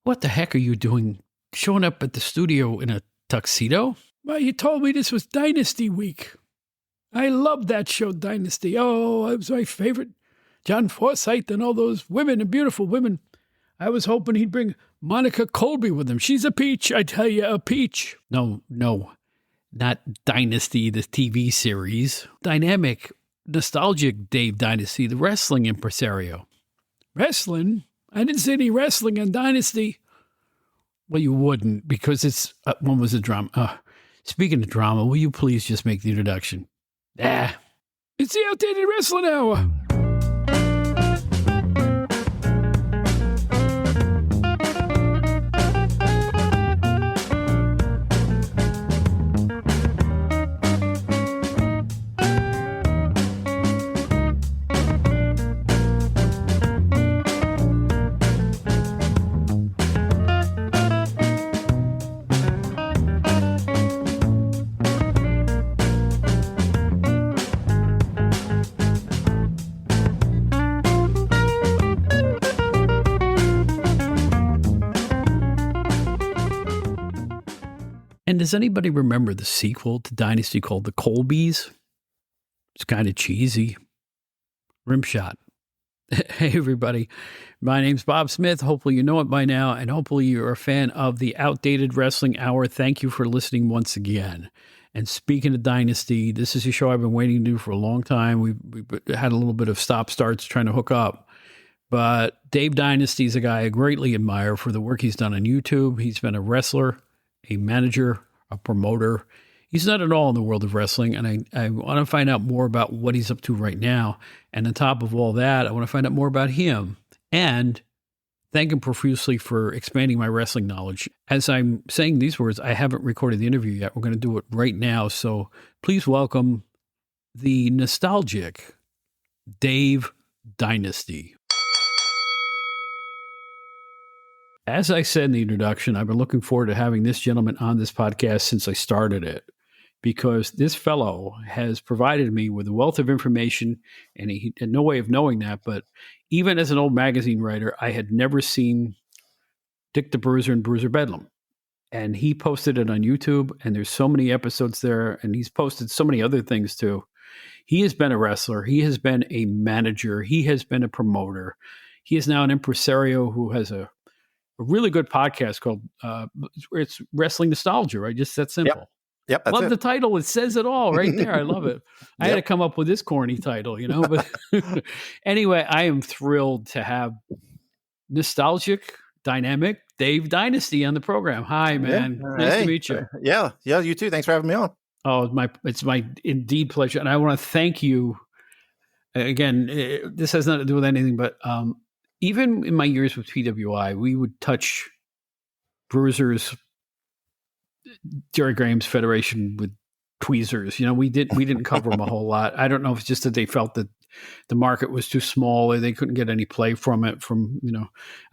What the heck are you doing showing up at the studio in a tuxedo? Well, you told me this was Dynasty Week. I loved that show, Dynasty. Oh, it was my favorite. John Forsythe and all those women, and beautiful women. I was hoping he'd bring Monica Colby with him. She's a peach, I tell you, a peach. No, not Dynasty, the TV series. Dynamic, nostalgic Dave Dynasty, the wrestling impresario. Wrestling? I didn't see any wrestling on Dynasty. Well, you wouldn't, because it's, when was the drama? Speaking of drama, will you please just make the introduction? It's the Outdated Wrestling Hour. And does anybody remember the sequel to Dynasty called The Colbys? It's kind of cheesy. Rimshot. Hey, everybody. My name's Bob Smith. Hopefully you know it by now, and hopefully you're a fan of the Outdated Wrestling Hour. Thank you for listening once again. And speaking of Dynasty, this is a show I've been waiting to do for a long time. We've had a little bit of stop-starts trying to hook up. But Dave Dynasty is a guy I greatly admire for the work he's done on YouTube. He's been a wrestler, a manager, a promoter. He's done it all in the world of wrestling, and I want to find out more about what he's up to right now. And on top of all that, I want to find out more about him and thank him profusely for expanding my wrestling knowledge. As I'm saying these words, I haven't recorded the interview yet. We're going to do it right now. So please welcome the nostalgic Dave Dynasty. As I said in the introduction, I've been looking forward to having this gentleman on this podcast since I started it, because this fellow has provided me with a wealth of information, and he had no way of knowing that. But even as an old magazine writer, I had never seen Dick the Bruiser and Bruiser Bedlam. And he posted it on YouTube, and there's so many episodes there, and he's posted so many other things too. He has been a wrestler. He has been a manager. He has been a promoter. He is now an impresario who has a really good podcast called it's Wrestling Nostalgia, right? Just that simple. Yep. That's Love it. the title. It says it all right there. I love it. I had to come up with this corny title, but anyway, I am thrilled to have nostalgic, dynamic Dave Dynasty on the program. Hi, man. Nice to meet you. Yeah, you too. Thanks for having me on. Oh, it's my indeed pleasure. And I want to thank you again. This has nothing to do with anything, but even in my years with PWI, we would touch Bruiser's, Jerry Graham's Federation with tweezers. We didn't cover them a whole lot. I don't know if it's just that they felt that the market was too small or they couldn't get any play from it.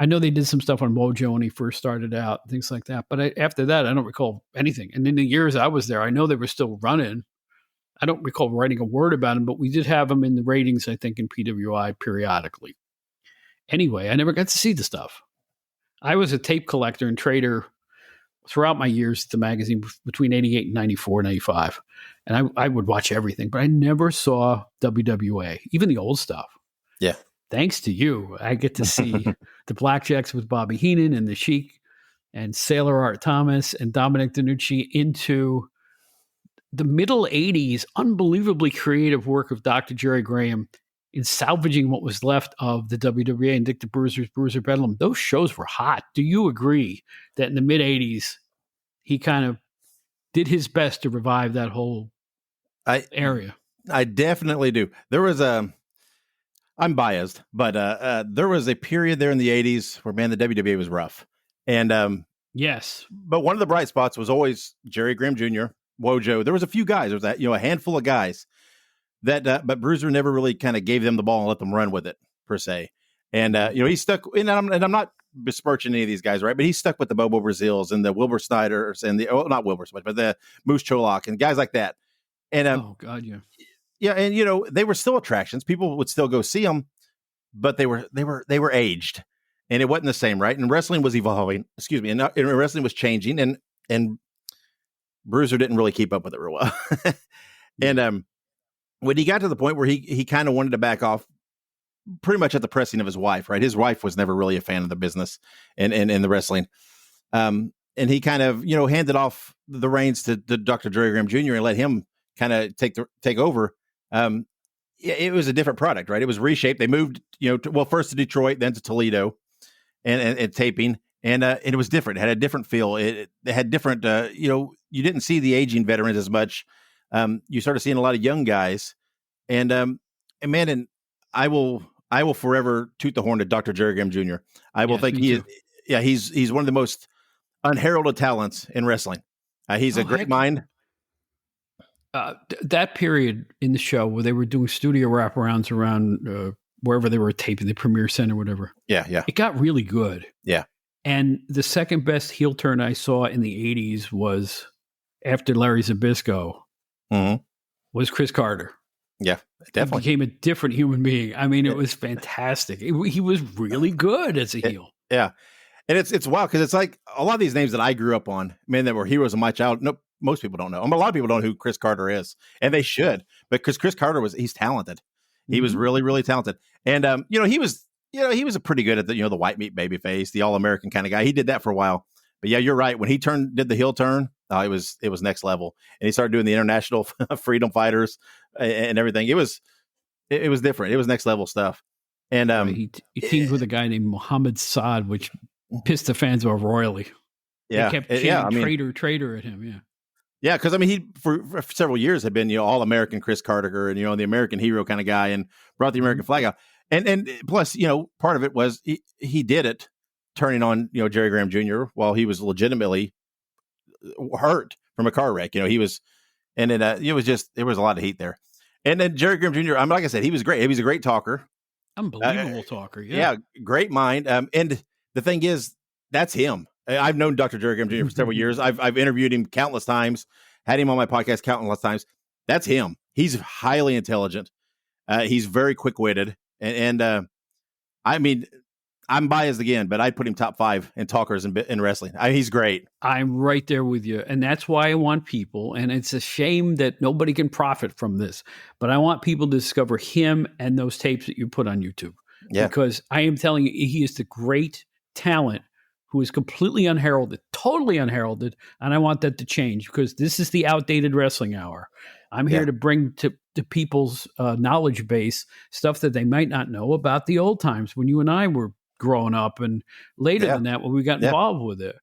I know they did some stuff on Mojo when he first started out, things like that. But after that, I don't recall anything. And in the years I was there, I know they were still running. I don't recall writing a word about them, but we did have them in the ratings, I think, in PWI periodically. Anyway, I never got to see the stuff. I was a tape collector and trader throughout my years at the magazine between 88 and 94, 95. And I would watch everything, but I never saw WWA, even the old stuff. Yeah. Thanks to you, I get to see the Blackjacks with Bobby Heenan and the Sheik and Sailor Art Thomas and Dominic DeNucci into the middle 80s, unbelievably creative work of Dr. Jerry Graham in salvaging what was left of the WWA and Dick the Bruiser's Bruiser Bedlam. Those shows were hot. Do you agree that in the mid-'80s, he kind of did his best to revive that whole area? I definitely do. There was I'm biased, but there was a period there in the 80s where, man, the WWA was rough. And yes. But one of the bright spots was always Jerry Graham Jr., Wojo. There was a few guys. There was a handful of guys that, but Bruiser never really kind of gave them the ball and let them run with it per se. And he stuck. And I'm not besmirching any of these guys, right? But he stuck with the Bobo Brazils and the Wilbur Snyders and not Wilbur so much, but the Moose Cholak and guys like that. And oh God, yeah, yeah, and they were still attractions. People would still go see them, but they were aged. and it wasn't the same, right? And wrestling was evolving. Excuse me, and wrestling was changing, and Bruiser didn't really keep up with it real well. And when he got to the point where he kind of wanted to back off, pretty much at the pressing of his wife, right? His wife was never really a fan of the business and the wrestling. And he kind of, handed off the reins to Dr. Jerry Graham Jr. and let him kind of take over. It was a different product, right? It was reshaped. They moved, first to Detroit, then to Toledo and taping. And it was different. It had a different feel. It had different, you didn't see the aging veterans as much. You started seeing a lot of young guys. And man, and I will forever toot the horn to Dr. Jerry Graham Jr. I will think he's one of the most unheralded talents in wrestling. He's a great mind. That period in the show where they were doing studio wraparounds around wherever they were taping, the Premier Center, whatever. Yeah. It got really good. Yeah. And the second best heel turn I saw in the 80s was after Larry Zbyszko, was Chris Carter. Yeah, definitely. He became a different human being. I mean, it was fantastic. He was really good as a heel. Yeah. And it's wild because it's like a lot of these names that I grew up on, men that were heroes of my child. Nope, most people don't know. A lot of people don't know who Chris Carter is, and they should, because Chris Carter he's talented. He was really, really talented. And, he was a pretty good at the white meat baby face, the all-American kind of guy. He did that for a while. But yeah, you're right. When he did the heel turn, it was next level. And he started doing the international freedom fighters and everything. It was different. It was next level stuff. And he teamed with a guy named Muhammad Saad, which pissed the fans off royally. Yeah. They kept chanting traitor at him. Yeah. Yeah, because he for several years had been all American Chris Carter and the American hero kind of guy, and brought the American flag out. And plus part of it was he did it turning on Jerry Graham Jr. while he was legitimately hurt from a car wreck. He was, and it was just there was a lot of heat there. And then Jerry Graham Jr. Like I said, he was great. He was a great talker, unbelievable talker. Yeah, great mind. And the thing is, that's him. I've known Dr. Jerry Graham Jr. for several years. I've interviewed him countless times, had him on my podcast countless times. That's him. He's highly intelligent. He's very quick-witted. And I mean, I'm biased again, but I'd put him top 5 in talkers in wrestling. He's great. I'm right there with you. And that's why I want people, and it's a shame that nobody can profit from this, but I want people to discover him and those tapes that you put on YouTube. Yeah. Because I am telling you, he is the great talent who is completely unheralded, totally unheralded, and I want that to change because this is the outdated wrestling hour. I'm here to bring to people's knowledge base stuff that they might not know about the old times when you and I were growing up, and later than that when we got involved with it.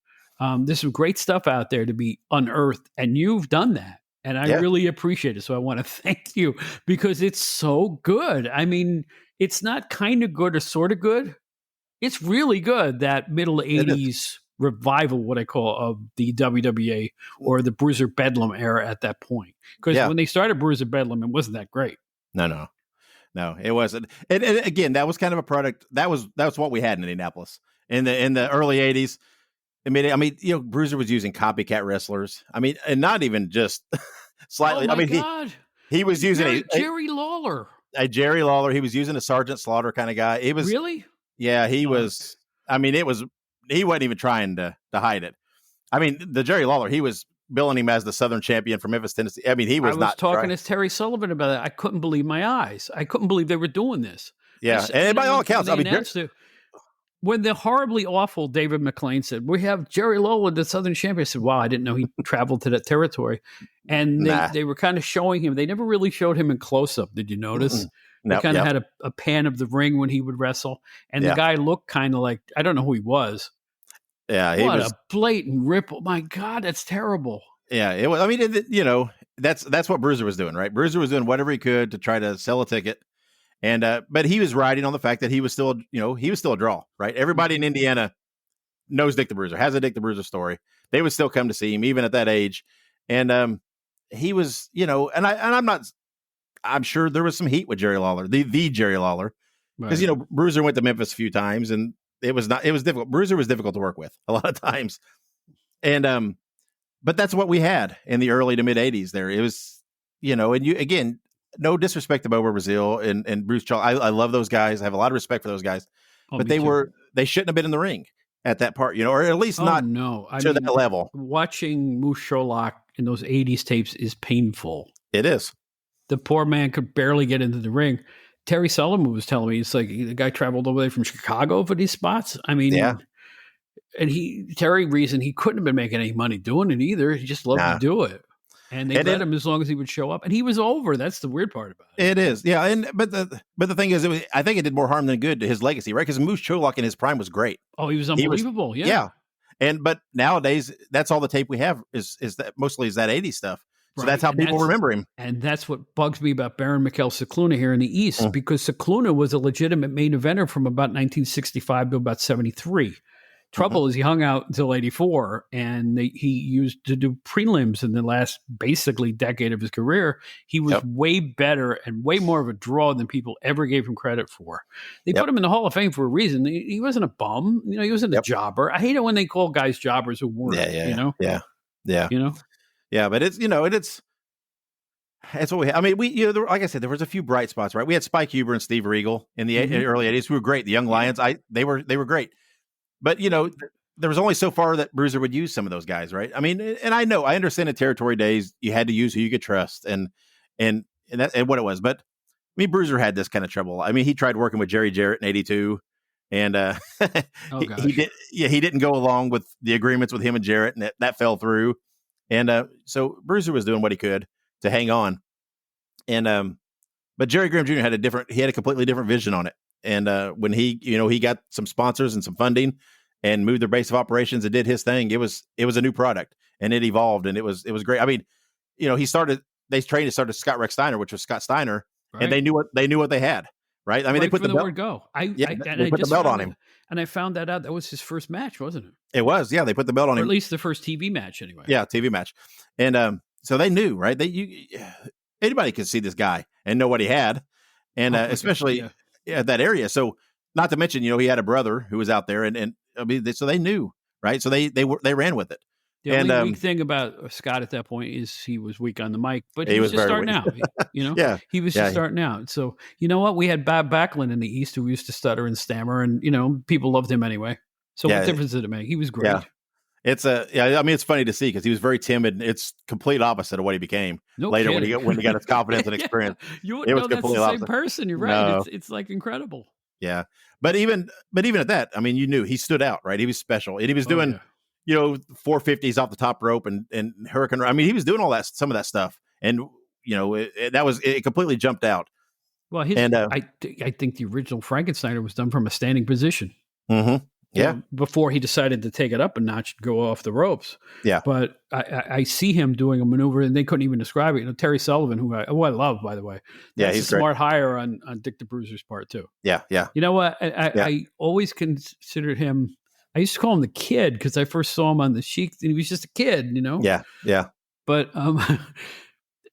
There's some great stuff out there to be unearthed, and you've done that, and I really appreciate it. So I want to thank you because it's so good. I mean, it's not kind of good or sort of good. It's really good, that middle 80s revival, what I call, of the WWA or the Bruiser Bedlam era at that point. Because when they started Bruiser Bedlam, it wasn't that great. No, it wasn't. And again, that was kind of a product. That was what we had in Indianapolis in the early 80s. I mean, Bruiser was using copycat wrestlers. I mean, and not even just slightly. Oh my God. He was using Jerry Lawler. A Jerry Lawler. He was using a Sergeant Slaughter kind of guy. It was really. Yeah, he was. I mean, he wasn't even trying to hide it. I mean, the Jerry Lawler, he was billing him as the Southern champion from Memphis, Tennessee. I mean, I was talking to Terry Sullivan about it. I couldn't believe my eyes. I couldn't believe they were doing this. Yeah, and by all accounts, I mean, when the horribly awful David McLean said, "We have Jerry Lawler, the Southern champion," I said, "Wow, I didn't know he traveled to that territory." And they were kind of showing him. They never really showed him in close up. Did you notice? They kind of had a pan of the ring when he would wrestle, and the guy looked kind of like, I don't know who he was. Yeah, what a blatant ripple! My God, that's terrible. Yeah, it was. I mean, that's what Bruiser was doing, right? Bruiser was doing whatever he could to try to sell a ticket, and but he was riding on the fact that he was still a draw, right? Everybody in Indiana knows Dick the Bruiser, has a Dick the Bruiser story. They would still come to see him even at that age, and he was, I'm sure there was some heat with Jerry Lawler, the Jerry Lawler, because Bruiser went to Memphis a few times, and it was difficult. Bruiser was difficult to work with a lot of times, and but that's what we had in the early to mid 80s. There, it was, and again, no disrespect to Bobo Brazil and Bruce Charles. I love those guys. I have a lot of respect for those guys, but they were they shouldn't have been in the ring at that part, or at least not to that level. Watching Moose Sherlock in those 80s tapes is painful. It is. The poor man could barely get into the ring. Terry Sullivan was telling me, it's like the guy traveled over there from Chicago for these spots. I mean, and Terry reasoned he couldn't have been making any money doing it either. He just loved to do it. And they let him as long as he would show up. And he was over. That's the weird part about it. It is. Yeah. But the thing is, I think it did more harm than good to his legacy, right? Because Moose Sherlock in his prime was great. Oh, he was unbelievable. Yeah. But nowadays, that's all the tape we have is that mostly is that 80s stuff. So that's how people remember him. And that's what bugs me about Baron Mikel Cicluna here in the East, because Cicluna was a legitimate main eventer from about 1965 to about 73. Trouble is he hung out until 84, and he used to do prelims in the last basically decade of his career. He was way better and way more of a draw than people ever gave him credit for. They put him in the Hall of Fame for a reason. He wasn't a bum. He wasn't a jobber. I hate it when they call guys jobbers who weren't, Yeah, but it's what we have. I mean, like I said, there was a few bright spots, right? We had Spike Huber and Steve Regal in the early 80s who were great. The Young Lions, they were great. But, there was only so far that Bruiser would use some of those guys, right? I mean, and I understand in territory days, you had to use who you could trust and what it was. But I mean, Bruiser had this kind of trouble. I mean, he tried working with Jerry Jarrett in 82 and he didn't go along with the agreements with him and Jarrett, and that fell through. And so Bruiser was doing what he could to hang on. And but Jerry Graham Jr. had a completely different vision on it. And when he got some sponsors and some funding and moved their base of operations and did his thing, it was a new product, and it evolved, and it was great. I mean, they started Scott Rex Steiner, which was Scott Steiner, and they knew what they had, right? I mean, they put the belt. Word go. They put the belt on him, and I found that out. That was his first match, wasn't it? It was. Yeah, they put the belt on him. Or at least the first TV match, anyway. Yeah, TV match, and so they knew, right? Anybody could see this guy and know what he had, and especially. Yeah, that area. So, not to mention, he had a brother who was out there, and I mean, so they knew, right? So they ran with it. The only weak thing about Scott at that point is he was weak on the mic, but he was just starting out. He was just starting out. So you know what? We had Bob Backlund in the East who used to stutter and stammer, and people loved him anyway. So what difference did it make? He was great. Yeah. I mean, it's funny to see because he was very timid. It's complete opposite of what he became later when he got his confidence and experience. You wouldn't know that's the same person. You're right. No. It's like incredible. Yeah, but even at that, I mean, you knew he stood out, right? He was special, and he was doing 450s off the top rope and Hurricane. I mean, he was doing all that, some of that stuff, and it completely jumped out. Well, I think the original Frankensteiner was done from a standing position. Mm-hmm. Yeah. Before he decided to take it up a notch and go off the ropes. Yeah. But I see him doing a maneuver, and they couldn't even describe it. Terry Sullivan, who I love, by the way. That's he's a smart hire on Dick the Bruiser's part, too. Yeah. Yeah. You know what? I always considered him, I used to call him the Kid because I first saw him on the Sheik, and he was just a kid, Yeah. Yeah. But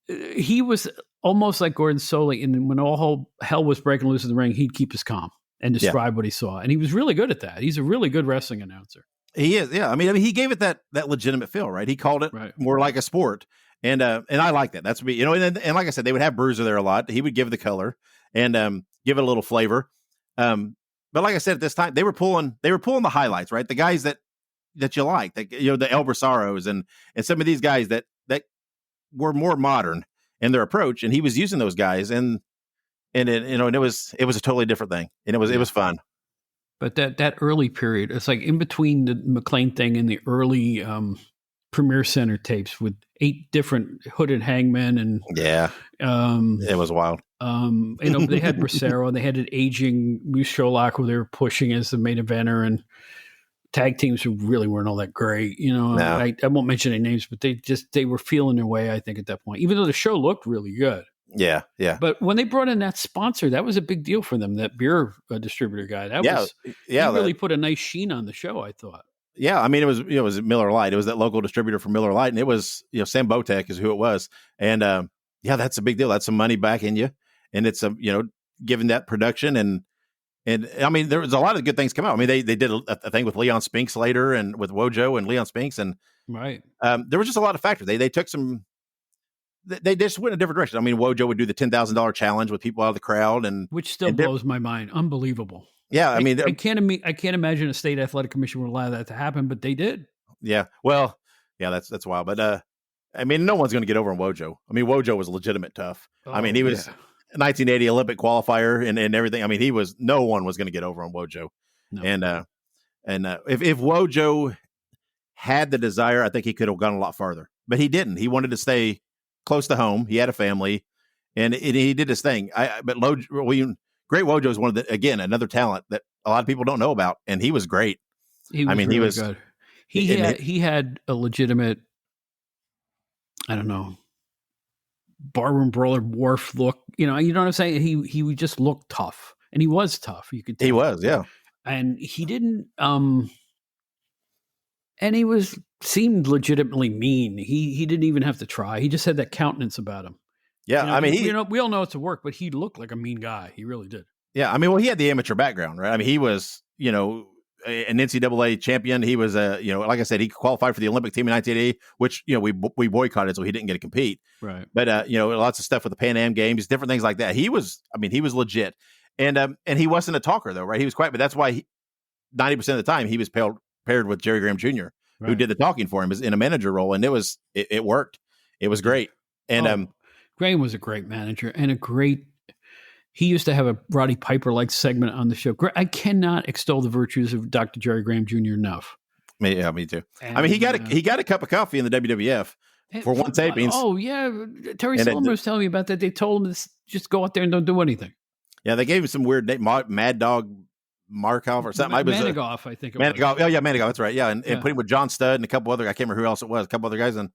he was almost like Gordon Soley, and when all hell was breaking loose in the ring, he'd keep his calm and describe what he saw. And he was really good at that. He's a really good wrestling announcer. He is. Yeah. I mean, he gave it that legitimate feel, right? He called it more like a sport. And I like that. That's me, and like I said, they would have Bruiser there a lot. He would give the color and give it a little flavor. But like I said, at this time, they were pulling the highlights, right? The guys that you like, the El Brasaros and some of these guys that were more modern in their approach. And he was using those guys and it was a totally different thing, and it was fun. But that early period, it's like in between the McLean thing and the early Premier Center tapes with 8 different hooded hangmen, and it was wild. They had Bracero, they had an aging Moose Sherlock who they were pushing as the main eventer, and tag teams who really weren't all that great. I won't mention any names, but they were feeling their way, I think, at that point, even though the show looked really good. Yeah, yeah. But when they brought in that sponsor, that was a big deal for them. That beer distributor guy, he really put a nice sheen on the show, I thought. Yeah, I mean, it was Miller Lite. It was that local distributor for Miller Lite, and it was Sam Botek is who it was, and that's a big deal. That's some money back in you, and it's given that production and I mean, there was a lot of good things come out. I mean, they did a thing with Leon Spinks later, and with Wojo and Leon Spinks, and there was just a lot of factors. They took some. They just went a different direction. I mean, Wojo would do the $10,000 challenge with people out of the crowd, and which still blows my mind. Unbelievable. Yeah, I mean, I can't imagine a state athletic commission would allow that to happen, but they did. yeah. Well, yeah, that's wild. But I mean, no one's going to get over on Wojo. I mean, Wojo was legitimate tough. I mean, he was 1980 Olympic qualifier and everything. I mean, no one was going to get over on Wojo. No. And if Wojo had the desire, I think he could have gone a lot farther. But he didn't. He wanted to stay close to home. He had a family, and he did his thing. Great Wojo is one of another talent that a lot of people don't know about, and he was great. He was good. He had a legitimate, I don't know, barroom brawler wharf look. You know what I'm saying? He just looked tough, and he was tough. You could tell. He was, yeah. And he didn't. And he seemed legitimately mean. He didn't even have to try. He just had that countenance about him. Yeah, I mean, we all know it's a work, but he looked like a mean guy. He really did. Yeah, I mean, well, he had the amateur background, right? I mean, he was, an NCAA champion. He was like I said, he qualified for the Olympic team in 1980, which we boycotted, so he didn't get to compete. Right. But lots of stuff with the Pan Am Games, different things like that. He was legit, and he wasn't a talker though, right? He was quiet, but that's why 90% of the time he was paired with Jerry Graham Jr., right, who did the talking for him in a manager role, and it worked. It was great. And Graham was a great manager and he used to have a Roddy Piper-like segment on the show. I cannot extol the virtues of Dr. Jerry Graham Jr. enough. Yeah, me too. And, I mean, he got a cup of coffee in the WWF for one tapings. Oh yeah, Terry Silver was telling me about that. They told him to just go out there and don't do anything. Yeah, they gave him some weird name, Mad Dog Markov or something. Manigoff, I think it was. Oh yeah, Manigoff. That's right. Yeah, and put him with John Studd and a couple other. I can't remember who else it was. A couple other guys, and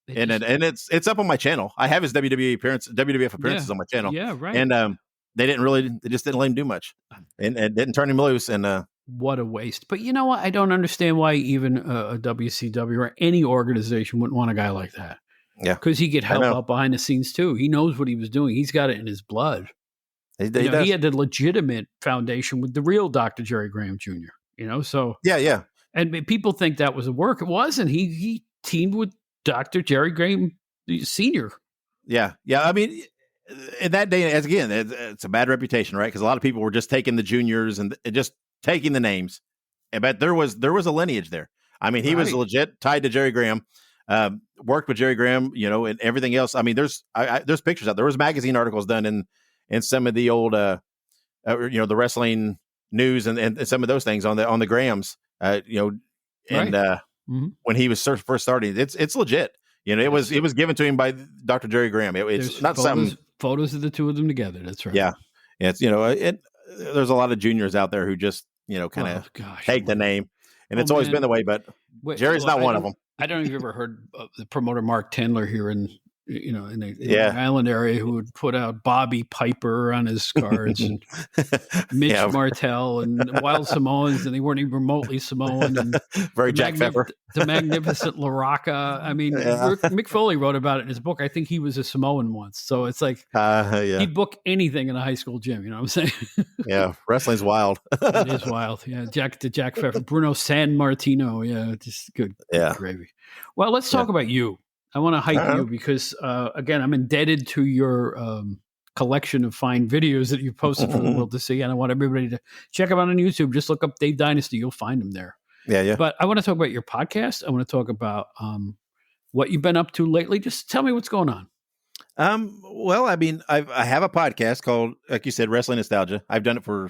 it's up on my channel. I have his WWF appearances on my channel. Yeah, right. And they just didn't let him do much, and didn't turn him loose. And what a waste. But you know what? I don't understand why even a WCW or any organization wouldn't want a guy like that. Yeah, because he could help out behind the scenes too. He knows what he was doing. He's got it in his blood. He had the legitimate foundation with the real Dr. Jerry Graham Jr. So yeah. And people think that was a work. It wasn't. He teamed with Dr. Jerry Graham Sr. Yeah. I mean, in that day, as again, it's a bad reputation, right? Because a lot of people were just taking the juniors and just taking the names. But there was a lineage there. I mean, he was legit tied to Jerry Graham. Worked with Jerry Graham, and everything else. I mean, there's pictures out there. Was magazine articles done in some of the old, the wrestling news and some of those things on the Grahams, when he was first starting, it's legit. It was given to him by Dr. Jerry Graham. It's not photos of the two of them together. That's right. Yeah. It's, there's a lot of juniors out there who just, kind of take the name, and it's always been the way, but Jerry's not one of them. I don't know if you've ever heard of the promoter Mark Tendler here in the Island area, who would put out Bobby Piper on his cards and Mitch Martel and Wild Samoans, and they weren't even remotely Samoan. And very Jack Pepper. The magnificent LaRocca. I mean, Mick Foley wrote about it in his book. I think he was a Samoan once. So it's like he'd book anything in a high school gym. You know what I'm saying? Yeah, wrestling's wild. It is wild. Yeah, Jack Pepper. Bruno San Martino. Yeah, just good gravy. Well, let's talk about you. I want to hype you because, again, I'm indebted to your collection of fine videos that you've posted for the world to see. And I want everybody to check them out on YouTube. Just look up Dave Dynasty. You'll find them there. Yeah. But I want to talk about your podcast. I want to talk about what you've been up to lately. Just tell me what's going on. Well, I mean, I have a podcast called, like you said, Wrestling Nostalgia. I've done it for,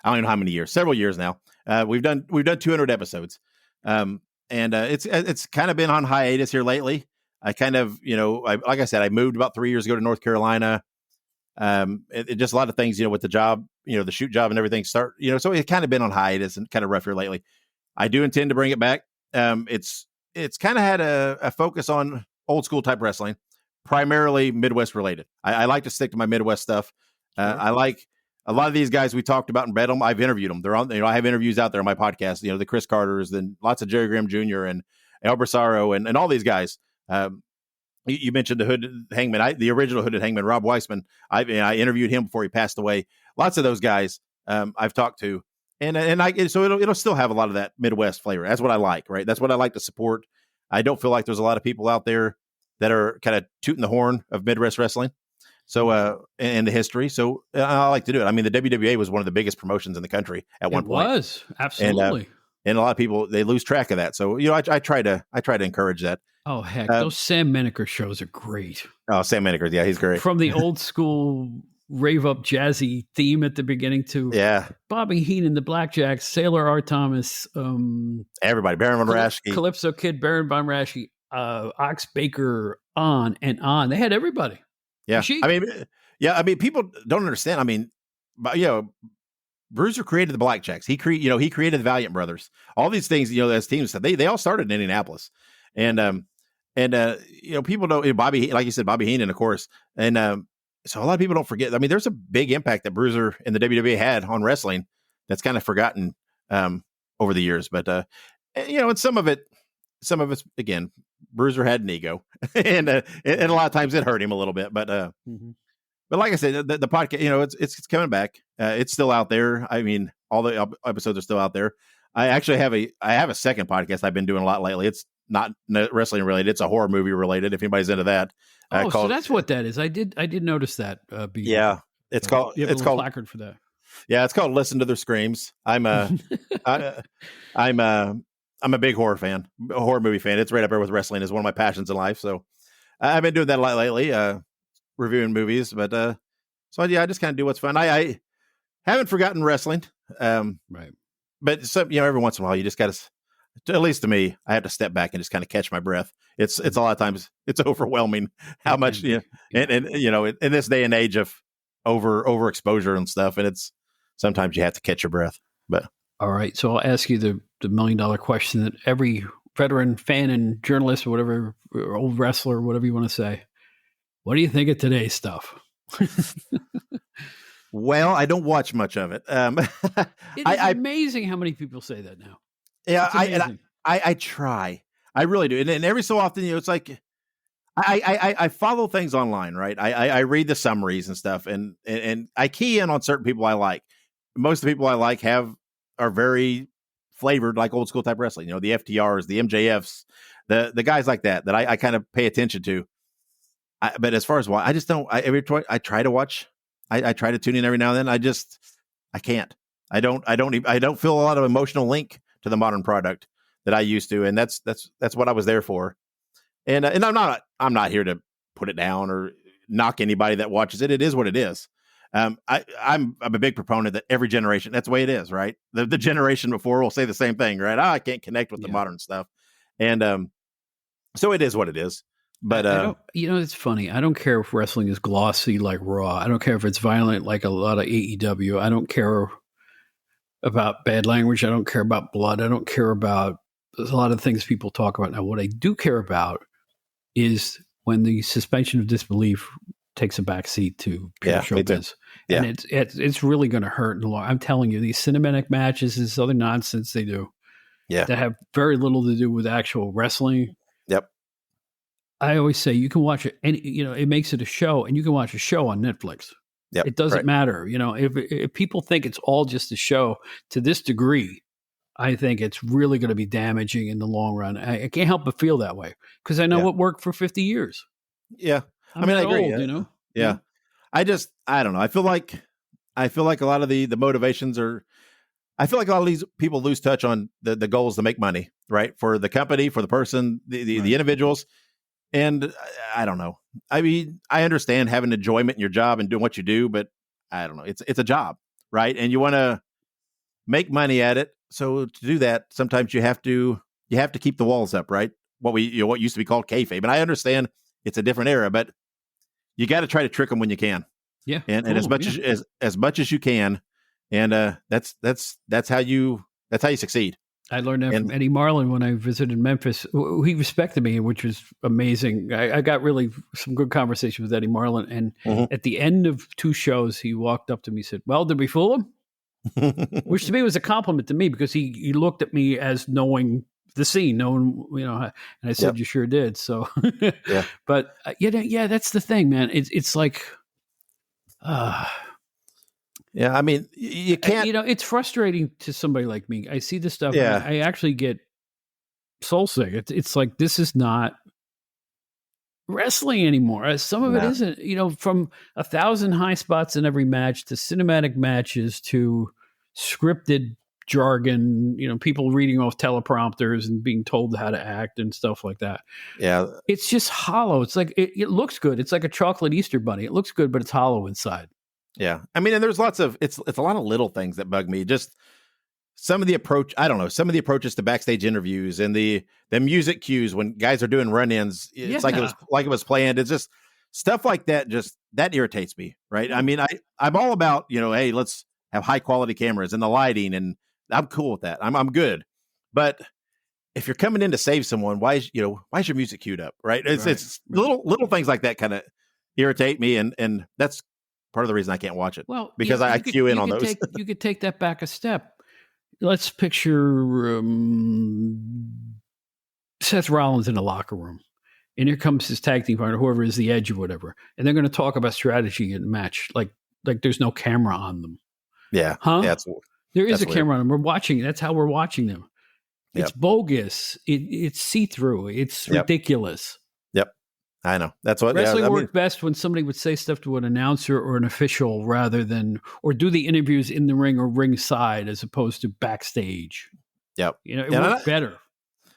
I don't even know how many years, several years now. We've done 200 episodes. And it's kind of been on hiatus here lately. I kind of, like I said, I moved about 3 years ago to North Carolina. It just a lot of things, with the job, the shoot job and everything so it's kind of been on hiatus and kind of rough here lately. I do intend to bring it back. It's kind of had a focus on old school type wrestling, primarily Midwest related. I like to stick to my Midwest stuff. Sure. I like a lot of these guys we talked about in Bedlam. I've interviewed them. They're on, I have interviews out there on my podcast, the Chris Carters and lots of Jerry Graham Jr. and El Brisaro and all these guys. You mentioned the Hooded Hangman, the original Hooded Hangman, Rob Weissman. I interviewed him before he passed away. Lots of those guys I've talked to, so it'll still have a lot of that Midwest flavor. That's what I like, right? That's what I like to support. I don't feel like there's a lot of people out there that are kind of tooting the horn of Midwest wrestling. and the history. So I like to do it. I mean, the WWA was one of the biggest promotions in the country at one point. It was And absolutely. and a lot of people, they lose track of that. So, I try to encourage that. Oh heck, those Sam Menaker shows are great. Oh, Sam Menaker. Yeah, he's great. From the old school rave up jazzy theme at the beginning to Bobby Heenan, the Blackjacks, Sailor R. Thomas, everybody, Baron von Raschke, Calypso Kid, Baron von Raschke, Ox Baker, on and on. They had everybody. Yeah. I mean, people don't understand. I mean, Bruiser created the Blackjacks. He created the Valiant Brothers. All these things, as teams, they all started in Indianapolis. And people don't, Bobby, like you said, Bobby Heenan, of course. And so a lot of people don't forget. I mean, there's a big impact that Bruiser and the WWE had on wrestling that's kind of forgotten over the years. But, and some of it's, again, Bruiser had an ego and a lot of times it hurt him a little bit. But but like I said, the podcast, it's coming back. It's still out there. I mean, all the episodes are still out there. I actually have a second podcast I've been doing a lot lately. It's not wrestling related. It's a horror movie related. If anybody's into that. So that's what that is. I did notice that. It's called. It's called placard for that. Yeah, it's called Listen to Their Screams. I'm a big horror fan, a horror movie fan. It's right up there with wrestling. Is one of my passions in life. So I've been doing that a lot lately, reviewing movies. But so I just kind of do what's fun. I haven't forgotten wrestling. Right. But every once in a while, you just got to, at least to me, I have to step back and just kind of catch my breath. It's a lot of times it's overwhelming how much, and in this day and age of overexposure and stuff. And it's sometimes you have to catch your breath. But all right. So I'll ask you the $1 million question that every veteran fan and journalist or whatever, or old wrestler, whatever you want to say. What do you think of today's stuff? Well, I don't watch much of it. It's amazing how many people say that now. Yeah, I try. I really do. And every so often, it's like I follow things online, right? I read the summaries and stuff, and I key in on certain people I like. Most of the people I like are very flavored, like old school type wrestling. The FTRs, the MJFs, the guys like that I kind of pay attention to. But as far as why, I just don't. I try to watch. I try to tune in every now and then. I can't. I don't feel a lot of emotional link to the modern product that I used to, and that's what I was there for. And I'm not here to put it down or knock anybody that watches it. It is what it is. I'm a big proponent that every generation, that's the way it is, right? The generation before will say the same thing, right? I can't connect with the modern stuff, and so it is what it is. But it's funny. I don't care if wrestling is glossy like Raw. I don't care if it's violent like a lot of AEW. I don't care about bad language. I don't care about blood. I don't care about there's a lot of things people talk about now. What I do care about is when the suspension of disbelief takes a backseat to pure showbiz. Yeah. And it's really going to hurt in the long. I'm telling you, these cinematic matches, this other nonsense they do, that have very little to do with actual wrestling. Yep. I always say you can watch it, and it makes it a show, and you can watch a show on Netflix. Yep. It doesn't matter. If people think it's all just a show to this degree, I think it's really going to be damaging in the long run. I can't help but feel that way because I know what worked for 50 years. Yeah. I agree. Old, Yeah. I don't know. I feel like a lot of the motivations I feel like a lot of these people lose touch on the goals to make money, right? For the company, for the person, the individuals. And I don't know. I mean, I understand having enjoyment in your job and doing what you do, but I don't know. It's a job, right? And you want to make money at it. So to do that, sometimes you have to keep the walls up, right? What used to be called kayfabe. And I understand it's a different era, but you got to try to trick them when you can. Yeah. And as much as you can. And that's how you succeed. I learned that from Eddie Marlin when I visited Memphis. He respected me, which was amazing. I got really some good conversation with Eddie Marlin. And at the end of 2 shows, he walked up to me and said, "Well, did we fool him?" Which to me was a compliment to me because he looked at me as knowing the scene, and I said, "You sure did." So, but that's the thing, man. It's like, yeah, I mean, you can't. It's frustrating to somebody like me. I see this stuff. Yeah. I actually get soul sick. It's like this is not wrestling anymore. Some of it isn't, from 1,000 high spots in every match to cinematic matches to scripted jargon, people reading off teleprompters and being told how to act and stuff like that. Yeah. It's just hollow. It's like, it looks good. It's like a chocolate Easter bunny. It looks good, but it's hollow inside. Yeah. I mean, and there's lots of, it's a lot of little things that bug me. Just some of the approach, I don't know, some of the approaches to backstage interviews and the music cues when guys are doing run-ins. It's like it was planned. It's just stuff like that. Just that irritates me. Right. I mean, I'm all about, hey, let's have high quality cameras and the lighting, and I'm cool with that. I'm good. But if you're coming in to save someone, why is your music queued up? Right. It's little things like that kind of irritate me. And that's part of the reason I can't watch it. Well, because I cue in on those. You could take that back a step. Let's picture Seth Rollins in the locker room, and here comes his tag team partner, whoever is the Edge or whatever, and they're going to talk about strategy in the match, like there's no camera on them. Yeah, huh? Yeah, there is a camera on them. We're watching. That's how we're watching them. It's bogus. It's see-through. It's ridiculous. Yep. I know. That's what wrestling worked best when somebody would say stuff to an announcer or an official rather than, or do the interviews in the ring or ringside as opposed to backstage. Yep. It worked better.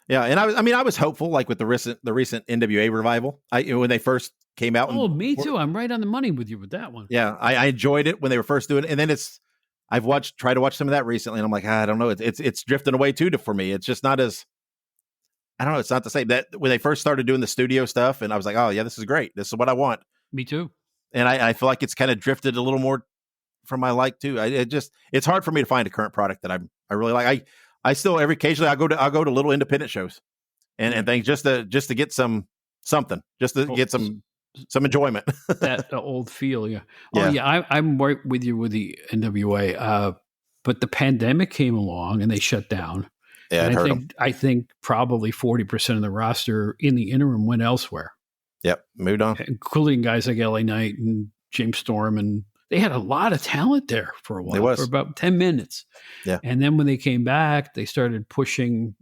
Yeah. And I was hopeful, like with the recent NWA revival, when they first came out. Oh, me too. I'm right on the money with you with that one. Yeah. I enjoyed it when they were first doing it. And then I've tried to watch some of that recently, and I'm like, I don't know. It's drifting away too for me. It's just not as, I don't know. It's not the same. That when they first started doing the studio stuff, and I was like, oh yeah, this is great. This is what I want. Me too. And I feel like it's kind of drifted a little more from my like too. It's hard for me to find a current product that I really like. I still occasionally I'll go to little independent shows and things just to get something, just to get some enjoyment. That old feel, yeah. Oh yeah, I'm right with you with the NWA. But the pandemic came along and they shut down. Yeah, I think probably 40% of the roster in the interim went elsewhere. Yep, moved on, including guys like LA Knight and James Storm, and they had a lot of talent there for a while, for about 10 minutes. Yeah, and then when they came back, they started pushing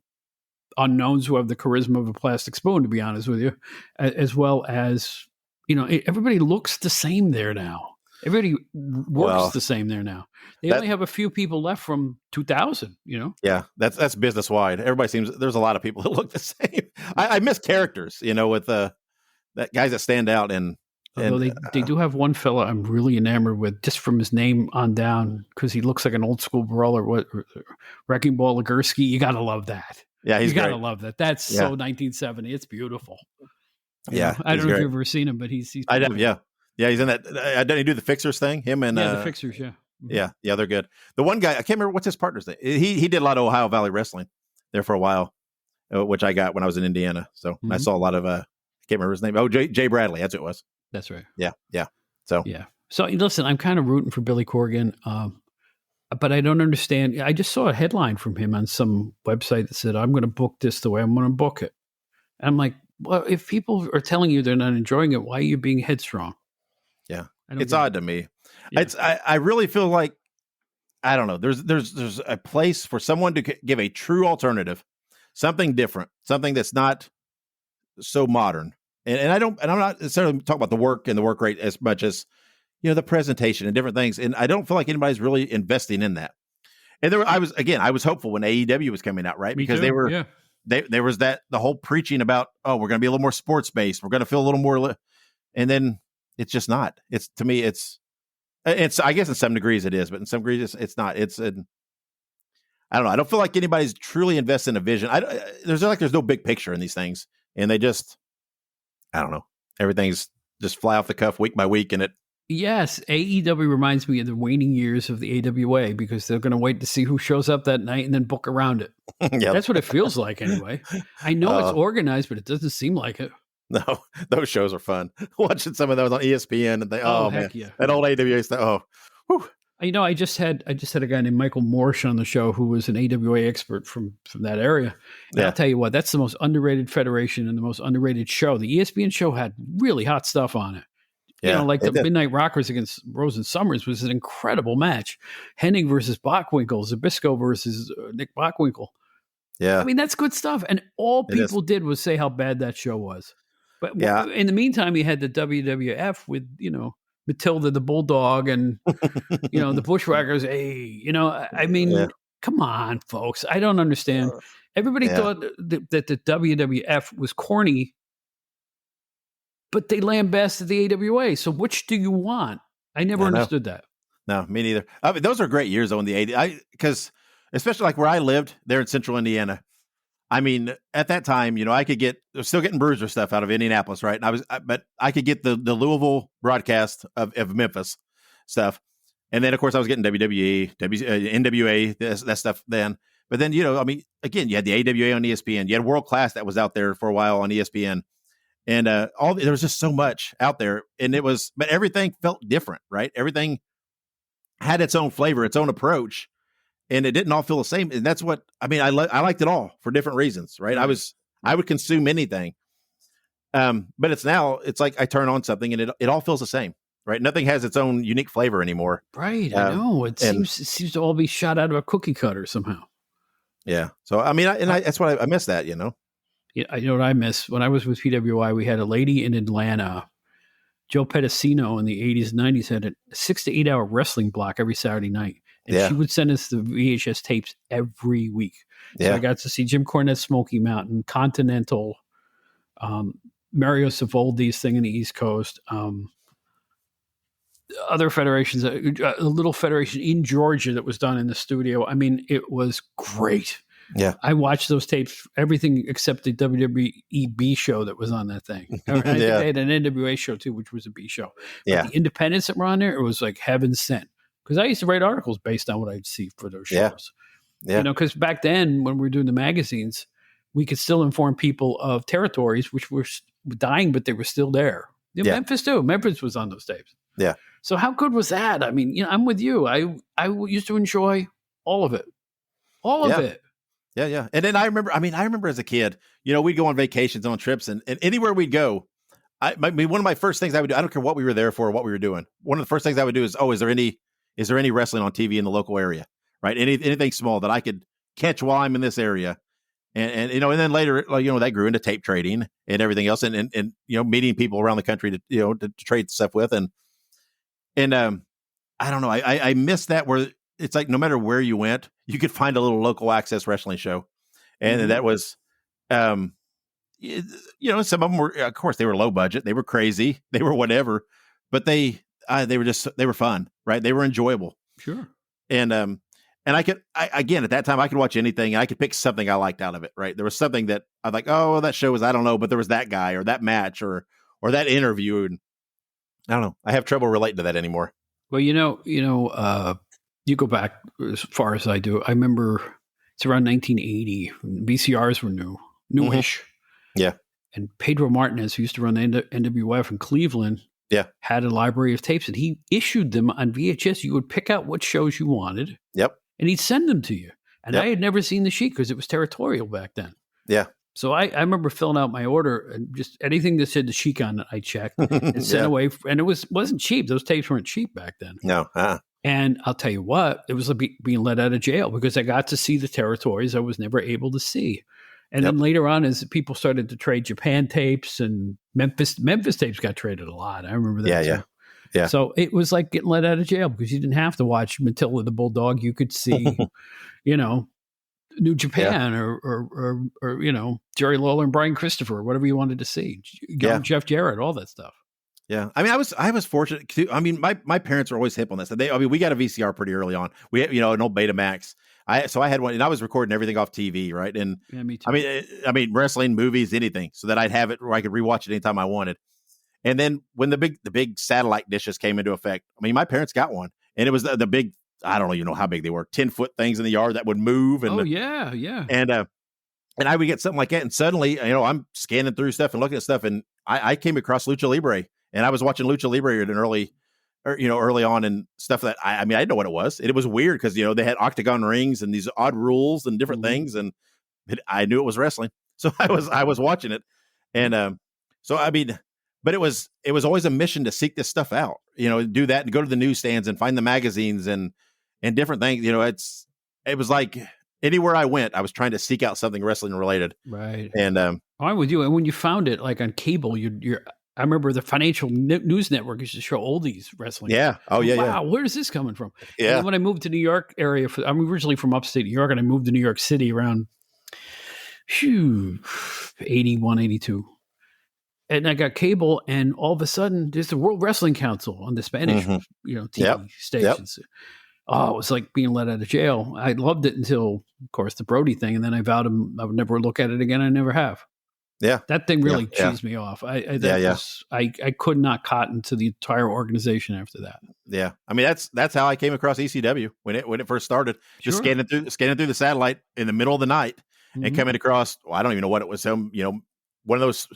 unknowns who have the charisma of a plastic spoon, to be honest with you, as well as everybody looks the same there now. Everybody works the same there now. They only have a few people left from 2000, Yeah, that's business wide. There's a lot of people that look the same. I miss characters, with that guys that stand out. Although they do have one fella I'm really enamored with, just from his name on down, because he looks like an old school brawler. Wrecking Ball Legursky. You got to love that. Yeah, you got to love that. That's so 1970. It's beautiful. Yeah, I don't know if you've ever seen him, but he's I have, yeah. Yeah, he's in that. Didn't he do the Fixers thing? Him and the Fixers, yeah. Mm-hmm. Yeah, they're good. The one guy, I can't remember what's his partner's name. He did a lot of Ohio Valley wrestling there for a while, which I got when I was in Indiana. So I saw a lot of, I can't remember his name. Oh, Jay Bradley. That's what it was. That's right. Yeah. So listen, I'm kind of rooting for Billy Corgan, but I don't understand. I just saw a headline from him on some website that said, I'm going to book this the way I'm going to book it. And I'm like, well, if people are telling you they're not enjoying it, why are you being headstrong? Yeah. It's odd to me. Yeah. I really feel like, I don't know. There's a place for someone to give a true alternative, something different, something that's not so modern. And I'm not necessarily talking about the work and the work rate as much as, the presentation and different things. And I don't feel like anybody's really investing in that. And I was hopeful when AEW was coming out, right? Because they were, there was the whole preaching about, oh, we're going to be a little more sports based. We're going to feel a little more, and then it's just not. It's, to me, it's, I guess in some degrees it is, but in some degrees it's not. I don't know. I don't feel like anybody's truly invested in a vision. There's no big picture in these things, and they just, I don't know. Everything's just fly off the cuff week by week, and it. Yes, AEW reminds me of the waning years of the AWA, because they're going to wait to see who shows up that night and then book around it. Yep. That's what it feels like anyway. I know it's organized, but it doesn't seem like it. No, those shows are fun. Watching some of those on ESPN, and man, yeah. That old AWA stuff. Oh, whew. I just had a guy named Michael Morsh on the show who was an AWA expert from that area. And I'll tell you what, that's the most underrated federation and the most underrated show. The ESPN show had really hot stuff on it. Yeah, like the Midnight Rockers against Rose and Summers was an incredible match. Hennig versus Bockwinkel, Zbyszko versus Nick Bockwinkel. Yeah. I mean, that's good stuff. And all people did was say how bad that show was. But Yeah. in the meantime, you had the WWF with, Matilda the Bulldog and, the Bushwhackers. Hey, I mean, Yeah. come on, folks. I don't understand. Everybody Yeah. thought that the WWF was corny, but they lambasted the AWA. So which do you want? I never understood that. No, me neither. I mean, those are great years though in the 80s. Because especially like where I lived there in central Indiana. I mean, at that time, I could still getting Bruiser stuff out of Indianapolis, right? And but I could get the Louisville broadcast of Memphis stuff. And then of course I was getting WWE, NWA, that stuff then. But then, I mean, again, you had the AWA on ESPN. You had World Class that was out there for a while on ESPN. And there was just so much out there. And but everything felt different, right? Everything had its own flavor, its own approach, and it didn't all feel the same. And that's what I mean. I liked it all for different reasons, right? I would consume anything, but it's like I turn on something and it all feels the same, right? Nothing has its own unique flavor anymore, right? I know it seems to all be shot out of a cookie cutter somehow. Yeah. So I mean, that's what I miss that, Yeah, I know what I miss. When I was with PWI, we had a lady in Atlanta. Joe Pedicino in the 80s and 90s had a 6 to 8 hour wrestling block every Saturday night. And she would send us the VHS tapes every week. So I got to see Jim Cornette's Smoky Mountain, Continental, Mario Savoldi's thing in the East Coast, other federations, a little federation in Georgia that was done in the studio. I mean, it was great. Yeah. I watched those tapes, everything except the WWE B show that was on that thing. And I think they had an NWA show too, which was a B show. But the independents that were on there, it was like heaven sent. Because I used to write articles based on what I'd see for those shows. Yeah. Because back then when we were doing the magazines, we could still inform people of territories which were dying, but they were still there. Memphis too. Memphis was on those tapes. Yeah. So how good was that? I mean, I'm with you. I used to enjoy all of it. All of it. Yeah, yeah. And then I remember as a kid, we'd go on vacations, on trips, and anywhere we'd go, one of my first things I would do, I don't care what we were there for or what we were doing. One of the first things I would do is, is there any wrestling on TV in the local area, right? Anything small that I could catch while I'm in this area. And then later, that grew into tape trading and everything else and meeting people around the country to trade stuff with. And I don't know. I miss that where it's like no matter where you went, you could find a little local access wrestling show. And that was, some of them were, of course, they were low budget. They were crazy. They were whatever, but they were fun, right? They were enjoyable. Sure. And again, at that time I could watch anything and I could pick something I liked out of it, right? There was something that I was like, oh, that show was, I don't know, but there was that guy or that match or that interview. And I don't know. I have trouble relating to that anymore. Well, you go back as far as I do. I remember it's around 1980. VCRs were newish. Mm-hmm. Yeah. And Pedro Martinez, who used to run the NWF in Cleveland, had a library of tapes, and he issued them on VHS. You would pick out what shows you wanted. Yep. And he'd send them to you. And I had never seen the sheet because it was territorial back then. Yeah. So I remember filling out my order and just anything that said the Sheik on it, I checked and sent away. And it wasn't cheap. Those tapes weren't cheap back then. No. And I'll tell you what, it was like being let out of jail because I got to see the territories I was never able to see. And then later on, as people started to trade Japan tapes and Memphis tapes got traded a lot. I remember that. Yeah. So it was like getting let out of jail because you didn't have to watch Matilda the Bulldog. You could see, New Japan or Jerry Lawler and Brian Christopher, or whatever you wanted to see. Jeff Jarrett, all that stuff. Yeah. I mean, I was fortunate too. I mean, my parents were always hip on this. We got a VCR pretty early on. We had, an old Betamax. So I had one and I was recording everything off TV. Right. And me too. I mean, wrestling, movies, anything, so that I'd have it where I could rewatch it anytime I wanted. And then when the big satellite dishes came into effect, I mean, my parents got one and it was the big, I don't even know how big they were, 10-foot things in the yard that would move. And yeah. And I would get something like that. And suddenly, I'm scanning through stuff and looking at stuff. And I came across Lucha Libre and I was watching Lucha Libre at an early on and stuff that I didn't know what it was. It was weird because, they had octagon rings and these odd rules and different things. And I knew it was wrestling. So I was watching it. And but it was always a mission to seek this stuff out, do that and go to the newsstands and find the magazines and different things. It was like anywhere I went, I was trying to seek out something wrestling related. Right. And I'm with you. And when you found it, like on cable, I remember the Financial News Network used to show oldies wreshling. Yeah. Oh, yeah, wow, where's this coming from? yeah. And then when I moved to New York area, I'm originally from upstate New York, and I moved to New York City around 81, 82. And I got cable, and all of a sudden, there's the World Wrestling Council on the Spanish, TV stations. Yep. Oh, it was like being let out of jail. I loved it until, of course, the Brody thing, and then I vowed I would never look at it again. I never have. Yeah, that thing really cheesed me off. I could not cotton to the entire organization after that. Yeah, I mean that's how I came across ECW when it first started. Just scanning through the satellite in the middle of the night and coming across. Well, I don't even know what it was. Some one of those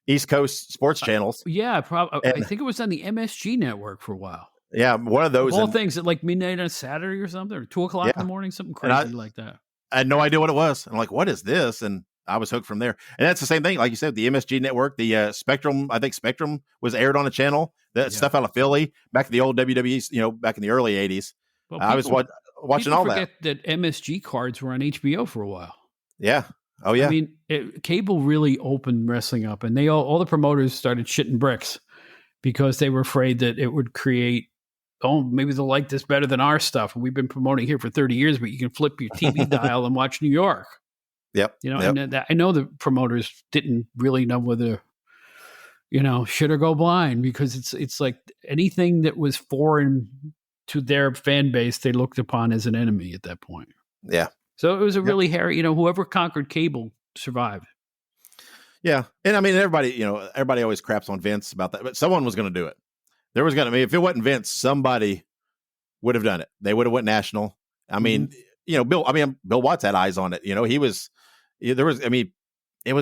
East Coast sports channels. Yeah, I think it was on the MSG network for a while. Yeah, one of those. Of all things at like midnight on Saturday or something, or 2:00 in the morning, something crazy like that. I had no idea what it was. I'm like, what is this? And I was hooked from there. And that's the same thing. Like you said, the MSG network, the Spectrum, I think Spectrum was aired on a channel. That stuff out of Philly, back in the old WWE, back in the early 80s. Well, I was watching all that. That MSG cards were on HBO for a while. Yeah. Oh, yeah. I mean, cable really opened wrestling up, and they all the promoters started shitting bricks because they were afraid that it would create, maybe they'll like this better than our stuff. And we've been promoting here for 30 years, but you can flip your TV dial and watch New York. Yep. And I know the promoters didn't really know whether, should or go blind, because it's like anything that was foreign to their fan base, they looked upon as an enemy at that point. Yeah. So it was a really hairy, whoever conquered cable survived. Yeah. And I mean, everybody always craps on Vince about that, but someone was going to do it. There was going to be, if it wasn't Vince, somebody would have done it. They would have went national. I mean, Bill Watts had eyes on it. It was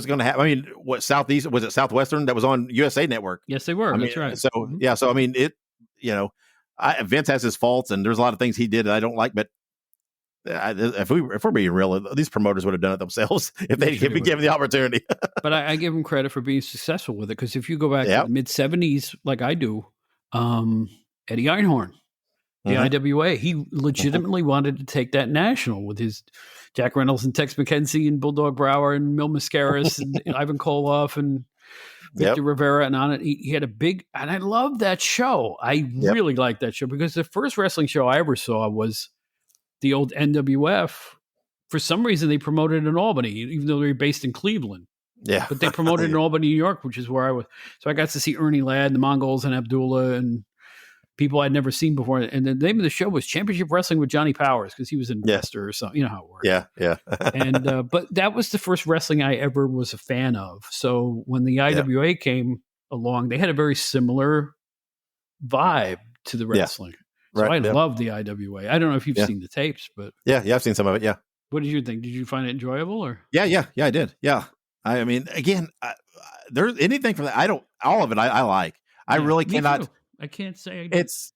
going to happen. I mean, what Southeast, was it Southwestern that was on USA Network? Yes, they were. That's right. So, So, I mean, Vince has his faults, and there's a lot of things he did that I don't like, but if we're being real, these promoters would have done it themselves if they given the opportunity. But I give him credit for being successful with it, because if you go back to the mid 70s, like I do, Eddie Einhorn, the IWA, he legitimately wanted to take that national with his Jack Reynolds and Tex McKenzie and Bulldog Brower and Mil Mascaras and Ivan Koloff and Victor Rivera, and on it. He had a big, and I love that show. I really liked that show, because the first wrestling show I ever saw was the old NWF. For some reason, they promoted in Albany, even though they were based in Cleveland. Yeah. But they promoted in Albany, New York, which is where I was. So I got to see Ernie Ladd, the Mongols, and Abdullah, and people I'd never seen before. And the name of the show was Championship Wrestling with Johnny Powers, because he was an investor or something. You know how it works. Yeah, yeah. And but that was the first wrestling I ever was a fan of. So when the IWA came along, they had a very similar vibe to the wrestling. So I love the IWA. I don't know if you've seen the tapes, but yeah, I've seen some of it. Yeah. What did you think? Did you find it enjoyable, or? Yeah, I did. Yeah. I mean, again, there's anything from that. All of it I like. I really cannot. Too. I can't say. It's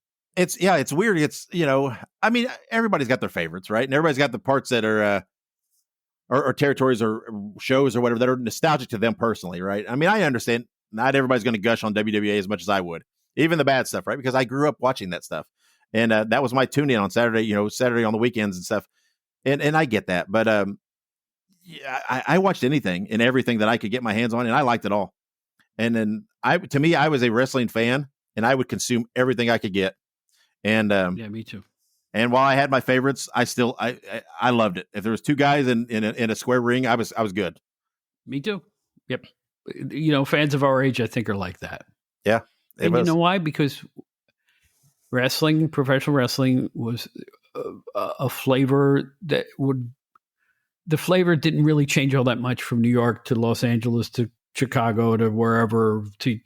weird. It's, I mean, everybody's got their favorites, right? And everybody's got the parts that are, or territories or shows or whatever that are nostalgic to them personally, right? I mean, I understand not everybody's going to gush on WWA as much as I would, even the bad stuff, right? Because I grew up watching that stuff. And that was my tune in on Saturday, Saturday on the weekends and stuff. And I get that. But I watched anything and everything that I could get my hands on, and I liked it all. And then to me, I was a wrestling fan, and I would consume everything I could get. And me too. And while I had my favorites, I loved it. If there was two guys in a square ring, I was good. Me too. Yep. Fans of our age, I think, are like that. Yeah. And you know why? Because professional wrestling was a flavor that the flavor didn't really change all that much from New York to Los Angeles to Chicago to wherever to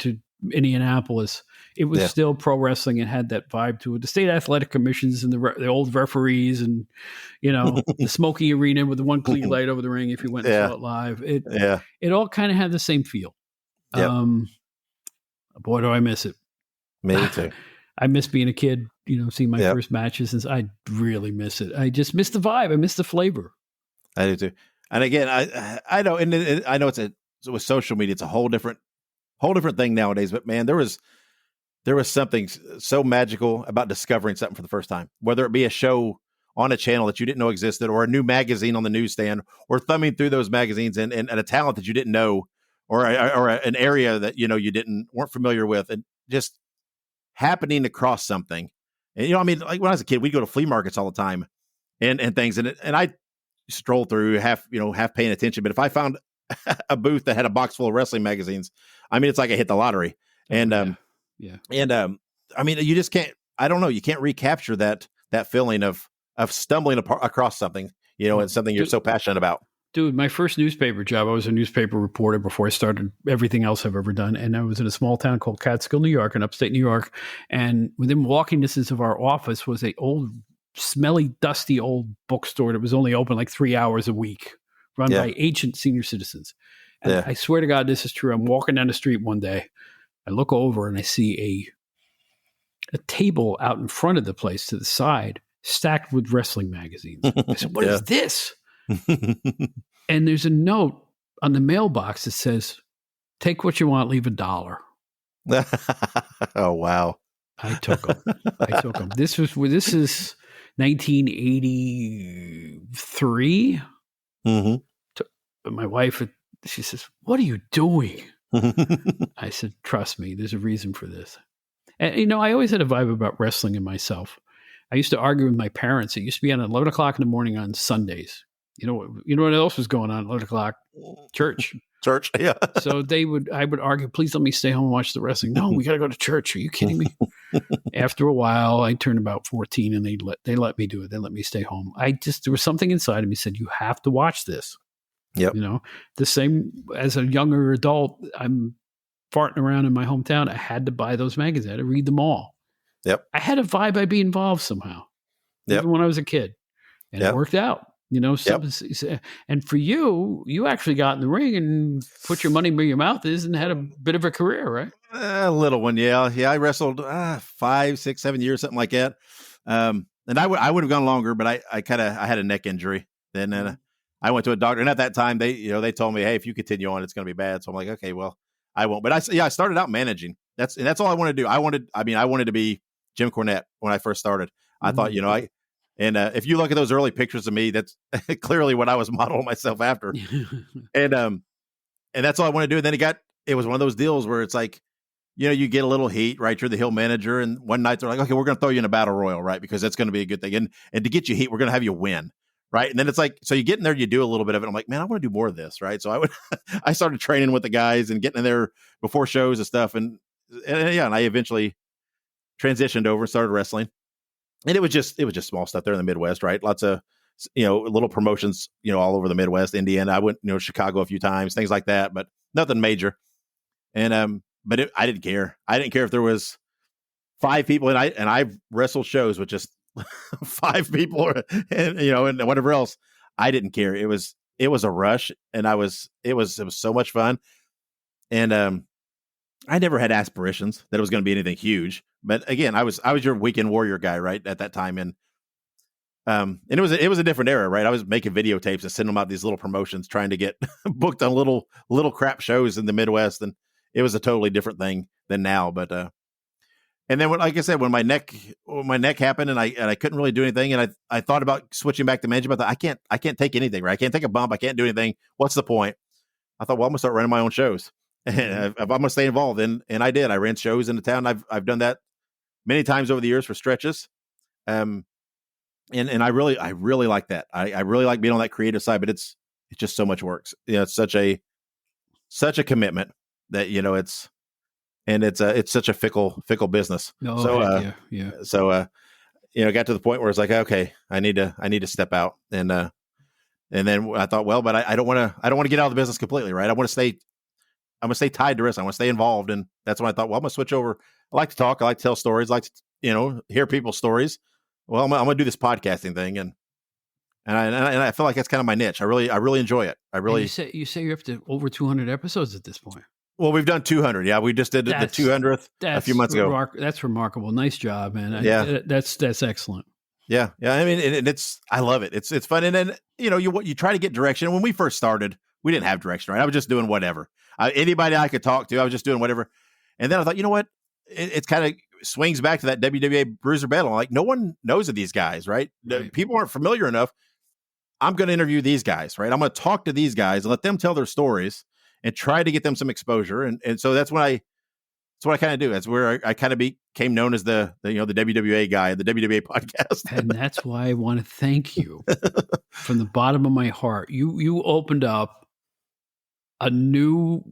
Indianapolis. It was still pro wrestling and had that vibe to it. The state athletic commissions and the old referees and, the smoky arena with the one cleat light over the ring if you went and saw it live. It all kind of had the same feel. Yep. Boy, do I miss it. Me too. I miss being a kid, seeing my first matches. And I really miss it. I just miss the vibe. I miss the flavor. I do too. And again, I know, and I know with social media, it's a whole different thing nowadays. But man, there was something so magical about discovering something for the first time, whether it be a show on a channel that you didn't know existed, or a new magazine on the newsstand, or thumbing through those magazines and a talent that you didn't know or an area that, you know, you weren't familiar with, and just happening across something. And, you know, I mean, like when I was a kid, we'd go to flea markets all the time and things. And I stroll through half paying attention. But if I found a booth that had a box full of wrestling magazines, I mean, it's like I hit the lottery. And, I mean, you just can't, I don't know. You can't recapture that feeling of stumbling across something, you know, and something you're so passionate about. Dude, my first newspaper job, I was a newspaper reporter before I started everything else I've ever done. And I was in a small town called Catskill, New York, in upstate New York. And within walking distance of our office was a old, smelly, dusty old bookstore that was only open like 3 hours a week, run by ancient senior citizens. And I swear to God, this is true. I'm walking down the street one day. I look over and I see a table out in front of the place to the side, stacked with wrestling magazines. I said, what is this? And there's a note on the mailbox that says, take what you want, leave $1. Oh, wow. I took them. This is 1983. My wife, she says, what are you doing? I said, trust me, there's a reason for this. And, you know, I always had a vibe about wrestling in myself. I used to argue with my parents. It used to be on 11 o'clock in the morning on Sundays. You know what else was going on at 11 o'clock? Church. Yeah. So I would argue, please let me stay home and watch the wrestling. No, we got to go to church. Are you kidding me? After a while, I turned about 14 and they let me do it. They let me stay home. There was something inside of me said, you have to watch this. Yep. You know, the same as a younger adult, I'm farting around in my hometown. I had to buy those magazines. I had to read them all. Yep. I had a vibe I'd be involved somehow. Even when I was a kid. And it worked out. You know, and for you actually got in the ring and put your money where your mouth is and had a bit of a career, right? A little one, yeah. I wrestled 5, 6, 7 years, something like that. And I would have gone longer, but I had a neck injury. Then I went to a doctor, and at that time they told me, hey, if you continue on, it's going to be bad. So I'm like, okay, well, I won't. But I started out managing. That's all I wanted to do. I wanted to be Jim Cornette when I first started. I thought, And if you look at those early pictures of me, that's clearly what I was modeling myself after. And that's all I want to do. And then it was one of those deals where it's like, you get a little heat, right? You're the Hill manager. And one night they're like, okay, we're going to throw you in a battle royal, right? Because that's going to be a good thing. And to get you heat, we're going to have you win. Right. And then it's like, so you get in there, you do a little bit of it. I'm like, man, I want to do more of this. Right. So I started training with the guys and getting in there before shows and stuff. And I eventually transitioned over and started wrestling. And it was just small stuff there in the Midwest, right? Lots of, little promotions, all over the Midwest, Indiana. I went, Chicago a few times, things like that, but nothing major. And, but I didn't care. I didn't care if there was 5 people, and I've wrestled shows with just 5 people, and whatever else. I didn't care. It was a rush, and it was so much fun. And, I never had aspirations that it was going to be anything huge, but again, I was your weekend warrior guy, right, at that time, and it was a different era, right? I was making videotapes and sending them out these little promotions, trying to get booked on little crap shows in the Midwest, and it was a totally different thing than now. But and then, like I said, when my neck happened, and I couldn't really do anything, and I thought about switching back to management, but I can't take anything, right? I can't take a bump, I can't do anything. What's the point? I thought, well, I'm gonna start running my own shows. And I'm going to stay involved, and I did. I ran shows in the town. I've done that many times over the years for stretches, and I really like that. I really like being on that creative side, but it's just so much work. It's such a commitment that it's such a fickle business. So it got to the point where it's like, okay, I need to step out, and then I thought, well, but I don't want to get out of the business completely, right? I'm going to stay tied to wrestling. I want to stay involved. And that's when I thought, well, I'm going to switch over. I like to talk. I like to tell stories. I like to, hear people's stories. Well, I'm going to do this podcasting thing. And I feel like that's kind of my niche. I really enjoy it. You say you're up to over 200 episodes at this point. Well, we've done 200. Yeah. We just did the 200th a few months ago. That's remarkable. Nice job, man. Yeah. That's excellent. Yeah. Yeah. I mean, I love it. It's fun. And then, you try to get direction. When we first started, we didn't have direction, right? I was just doing whatever. Anybody I could talk to, I was just doing whatever. And then I thought, you know what? It's kind of swings back to that WWA Bruiser battle. Like, no one knows of these guys, right? People aren't familiar enough. I'm going to interview these guys, right? I'm going to talk to these guys and let them tell their stories. and try to get them some exposure. And so that's what I kind of do. That's where I kind of became known as the WWA guy, the WWA podcast. And that's why I want to thank you from the bottom of my heart. You opened up a new,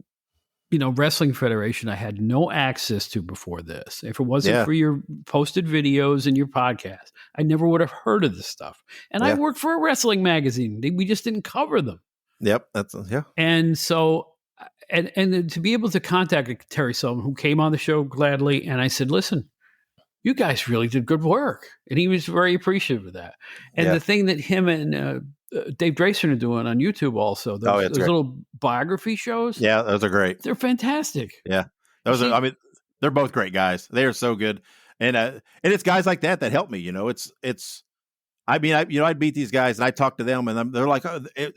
wrestling federation I had no access to before this. If it wasn't for your posted videos and your podcast, I never would have heard of this stuff. And I worked for a wrestling magazine. We just didn't cover them. Yep. And so, and to be able to contact Terry Sullivan, who came on the show gladly, and I said, listen, you guys really did good work. And he was very appreciative of that. And the thing that him and Dave Dynasty are doing on YouTube also, those little biography shows. Yeah, those are great. They're fantastic. Yeah. They're both great guys. They are so good. And it's guys like that help me, I'd meet these guys and I talk to them and they're like,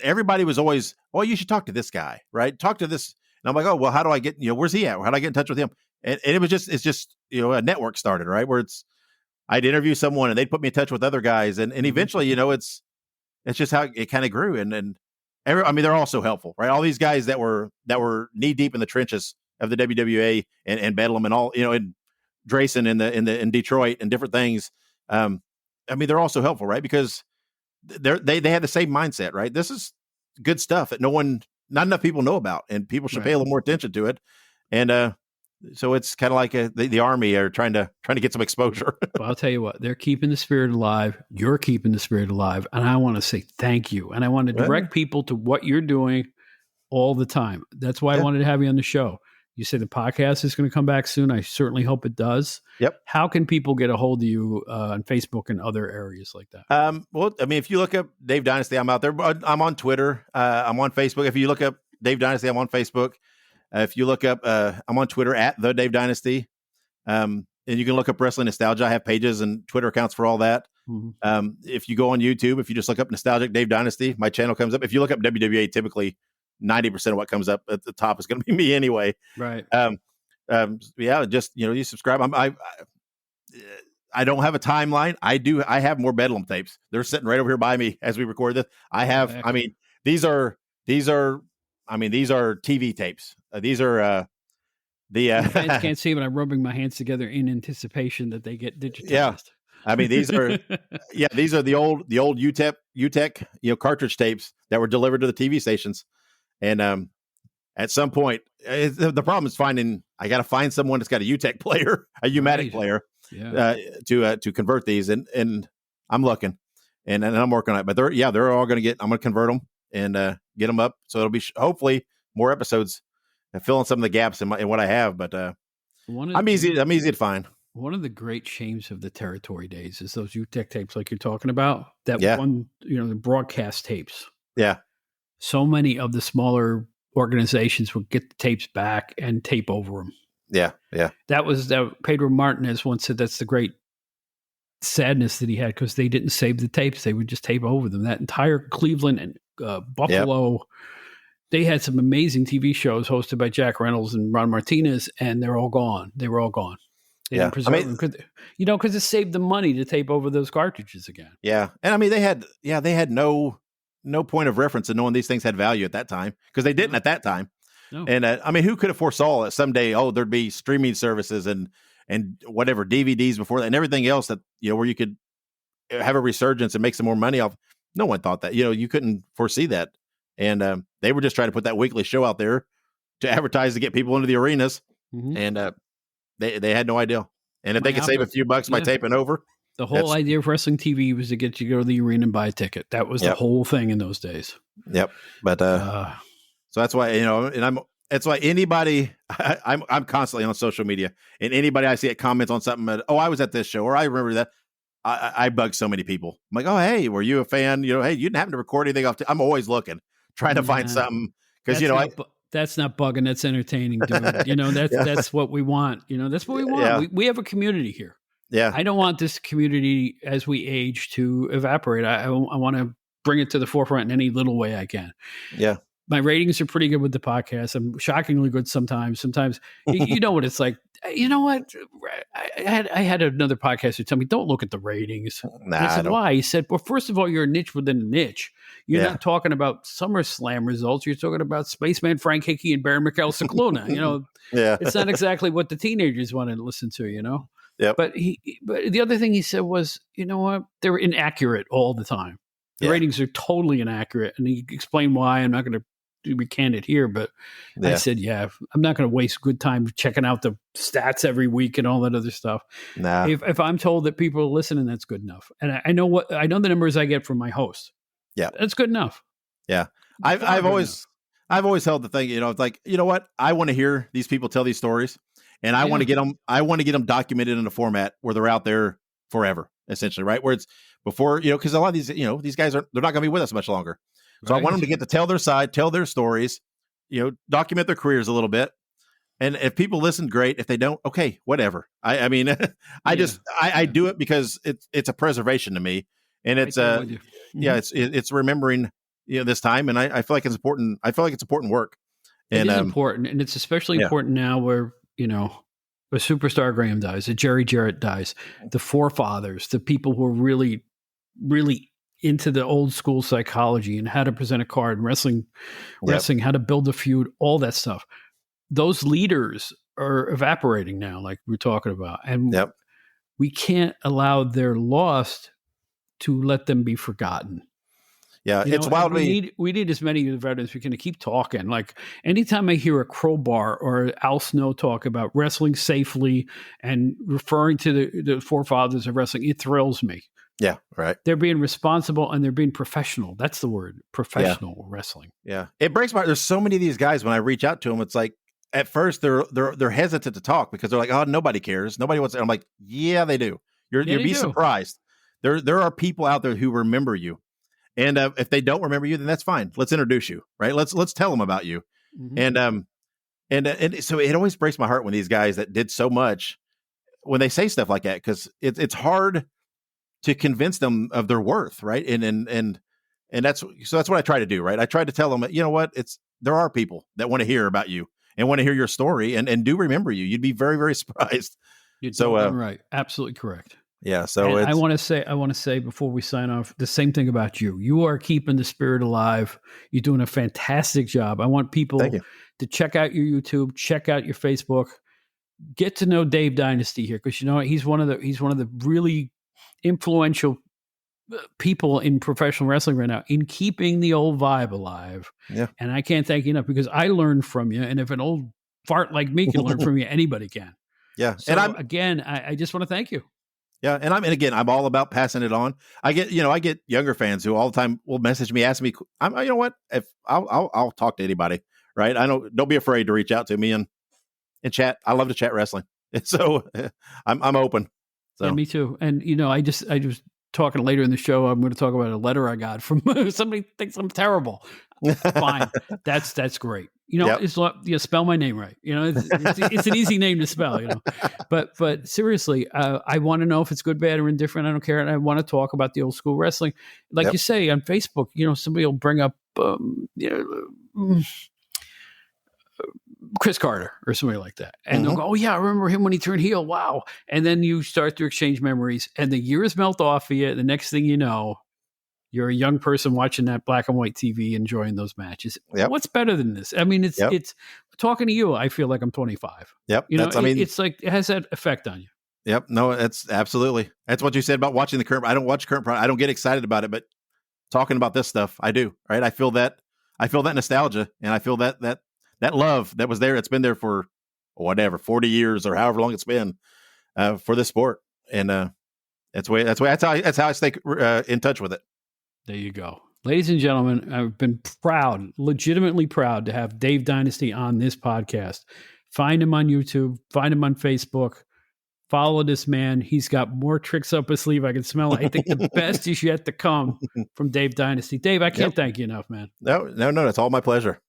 everybody was always, you should talk to this guy, right? Talk to this. And I'm like, oh, well, how do I get, where's he at? How do I get in touch with him? And it's just, a network started, right? Where I'd interview someone and they'd put me in touch with other guys. And eventually, it's just how it kind of grew. And they're all so helpful, right? All these guys that were knee deep in the trenches of the WWA and Bedlam and all, and Drayson in Detroit and different things. They're also helpful, right? Because they had the same mindset, right? This is good stuff that not enough people know about, and people should pay a little more attention to it. And so it's kind of like the Army are trying to get some exposure. Well, I'll tell you what, they're keeping the spirit alive. You're keeping the spirit alive, and I want to say thank you. And I want to direct people to what you're doing all the time. That's why I wanted to have you on the show. You say the podcast is going to come back soon. I certainly hope it does. Yep. How can people get a hold of you on Facebook and other areas like that? If you look up Dave Dynasty, I'm out there. I'm on Twitter. I'm on Facebook. If you look up Dave Dynasty, I'm on Facebook. If you look up, I'm on Twitter at the Dave Dynasty. And you can look up Wrestling Nostalgia. I have pages and Twitter accounts for all that. Mm-hmm. If you go on YouTube, if you just look up Nostalgic Dave Dynasty, my channel comes up. If you look up WWA, typically 90% of what comes up at the top is going to be me anyway. Right. Just, you subscribe. I don't have a timeline. I have more Bedlam tapes. They're sitting right over here by me as we record this. I have, these are TV tapes. These are, fans can't see, but I'm rubbing my hands together in anticipation that they get digitized. Yeah. These are, these are the old UTEC, cartridge tapes that were delivered to the TV stations. And at some point, the problem is I got to find someone that's got a UTEC player, a U-matic player, to convert these. And I'm looking, and I'm working on it. But they're all going to I'm going to convert them and get them up. So it'll be hopefully more episodes and fill in some of the gaps in what I have. But I'm easy to find. One of the great shames of the territory days is those UTEC tapes, like you're talking about. That one, the broadcast tapes. Yeah. So many of the smaller organizations would get the tapes back and tape over them. Yeah, yeah. Pedro Martinez once said that's the great sadness that he had because they didn't save the tapes. They would just tape over them. That entire Cleveland and Buffalo, they had some amazing TV shows hosted by Jack Reynolds and Ron Martinez, and they're all gone. They were all gone. They didn't preserve them because it saved them money to tape over those cartridges again. Yeah, and they had no point of reference in knowing these things had value at that time because they didn't at that time. No. And who could have foresaw that someday, there'd be streaming services and whatever DVDs before that and everything else that, where you could have a resurgence and make some more money off. No one thought that, you couldn't foresee that. And they were just trying to put that weekly show out there to advertise to get people into the arenas. Mm-hmm. And they had no idea. And if they could save a few bucks by taping over. The whole idea of wrestling TV was to get you to go to the arena and buy a ticket. That was the whole thing in those days. Yep. But so that's why, that's why anybody, I'm constantly on social media, and anybody I see that comments on something, I was at this show, or I remember that, I bug so many people. I'm like, oh, hey, were you a fan? Hey, you didn't happen to record anything off. I'm always looking, trying to find something because, that's not bugging. That's entertaining, dude. That's what we want. That's what we want. Yeah. We have a community here. Yeah. I don't want this community as we age to evaporate. I want to bring it to the forefront in any little way I can. Yeah. My ratings are pretty good with the podcast. I'm shockingly good sometimes. Sometimes you know what it's like. You know what? I had another podcaster tell me, don't look at the ratings. Nah, And I I said, don't. why? He said, well, first of all, you're a niche within a niche. You're Yeah. not talking about SummerSlam results. You're talking about Spaceman Frank Hickey and Baron Mikel Cicluna. Yeah. It's not exactly what the teenagers want to listen to, Yep. But the other thing he said was, you know what? They're inaccurate all the time. The ratings are totally inaccurate. And he explained why. I'm not going to recant it here, but I said, I'm not going to waste good time checking out the stats every week and all that other stuff. Nah. If I'm told that people are listening, that's good enough. And I know the numbers I get from my host. Yeah. That's good enough. Yeah. I've always held the thing, it's like, you know what? I want to hear these people tell these stories, and I want to get them documented in a format where they're out there forever, essentially, right? Where it's before, because a lot of these, these guys they're not going to be with us much longer. So I want them to get to tell their side, tell their stories, document their careers a little bit. And if people listen, great. If they don't, okay, whatever. I mean, I do it because it's a preservation to me, and it's it's remembering this time, and I feel like it's important. I feel like it's important work. And, it is important, and it's especially important now where a superstar Graham dies, a Jerry Jarrett dies, the forefathers, the people who are really, really into the old school psychology and how to present a card and wrestling, how to build a feud, all that stuff. Those leaders are evaporating now, like we're talking about. And we can't allow their loss to let them be forgotten. Yeah, it's wild. We need as many veterans we can keep talking. Like anytime I hear a Crowbar or Al Snow talk about wrestling safely and referring to the forefathers of wrestling, it thrills me. Yeah, right. They're being responsible and they're being professional. That's the word, professional wrestling. Yeah, it breaks my. There's so many of these guys. When I reach out to them, it's like at first they're hesitant to talk because they're like, oh, nobody cares, nobody wants. I'm like, yeah, they do. You'll be surprised. There are people out there who remember you, and if they don't remember you, then that's fine. Let's introduce you, right? Let's tell them about you, and so it always breaks my heart when these guys that did so much when they say stuff like that because it's hard to convince them of their worth, right? And that's what I try to do, right? I try to tell them, you know what? There are people that want to hear about you and want to hear your story and do remember you. You'd be very, very surprised. You're totally right. Absolutely correct. Yeah. So I want to say before we sign off, the same thing about you. You are keeping the spirit alive. You're doing a fantastic job. I want people to check out your YouTube, check out your Facebook, get to know Dave Dynasty here because he's one of the really influential people in professional wrestling right now in keeping the old vibe alive. Yeah. And I can't thank you enough because I learned from you. And if an old fart like me can learn from you, anybody can. Yeah. So and I just want to thank you. Yeah. And I'm all about passing it on. I get younger fans who all the time will message me, ask me, you know what, if I'll talk to anybody, right? Don't be afraid to reach out to me and chat. I love to chat wrestling. So I'm open. So. Yeah, me too. And I just talking later in the show. I'm going to talk about a letter I got from somebody thinks I'm terrible. Fine, that's great. Spell my name right. It's an easy name to spell. But seriously, I want to know if it's good, bad, or indifferent. I don't care, and I want to talk about the old school wrestling, like you say on Facebook. Somebody will bring up Chris Carter or somebody like that. And they'll go, oh yeah, I remember him when he turned heel. Wow. And then you start to exchange memories and the years melt off of you. The next thing you know, you're a young person watching that black and white TV, enjoying those matches. Yep. What's better than this? I mean, it's talking to you. I feel like I'm 25. Yep. It's like, it has that effect on you. Yep. No, that's absolutely. That's what you said about watching the current. I don't watch current. I don't get excited about it, but talking about this stuff, I do. Right. I feel that nostalgia and I feel that love that was there. It's been there for 40 years or however long it's been for this sport. And that's how I stay in touch with it. There you go. Ladies and gentlemen, I've been legitimately proud to have Dave Dynasty on this podcast. Find him on YouTube, find him on Facebook, follow this man. He's got more tricks up his sleeve. I can smell it. I think the best is yet to come from Dave Dynasty. Dave, I can't thank you enough, man. No, it's all my pleasure.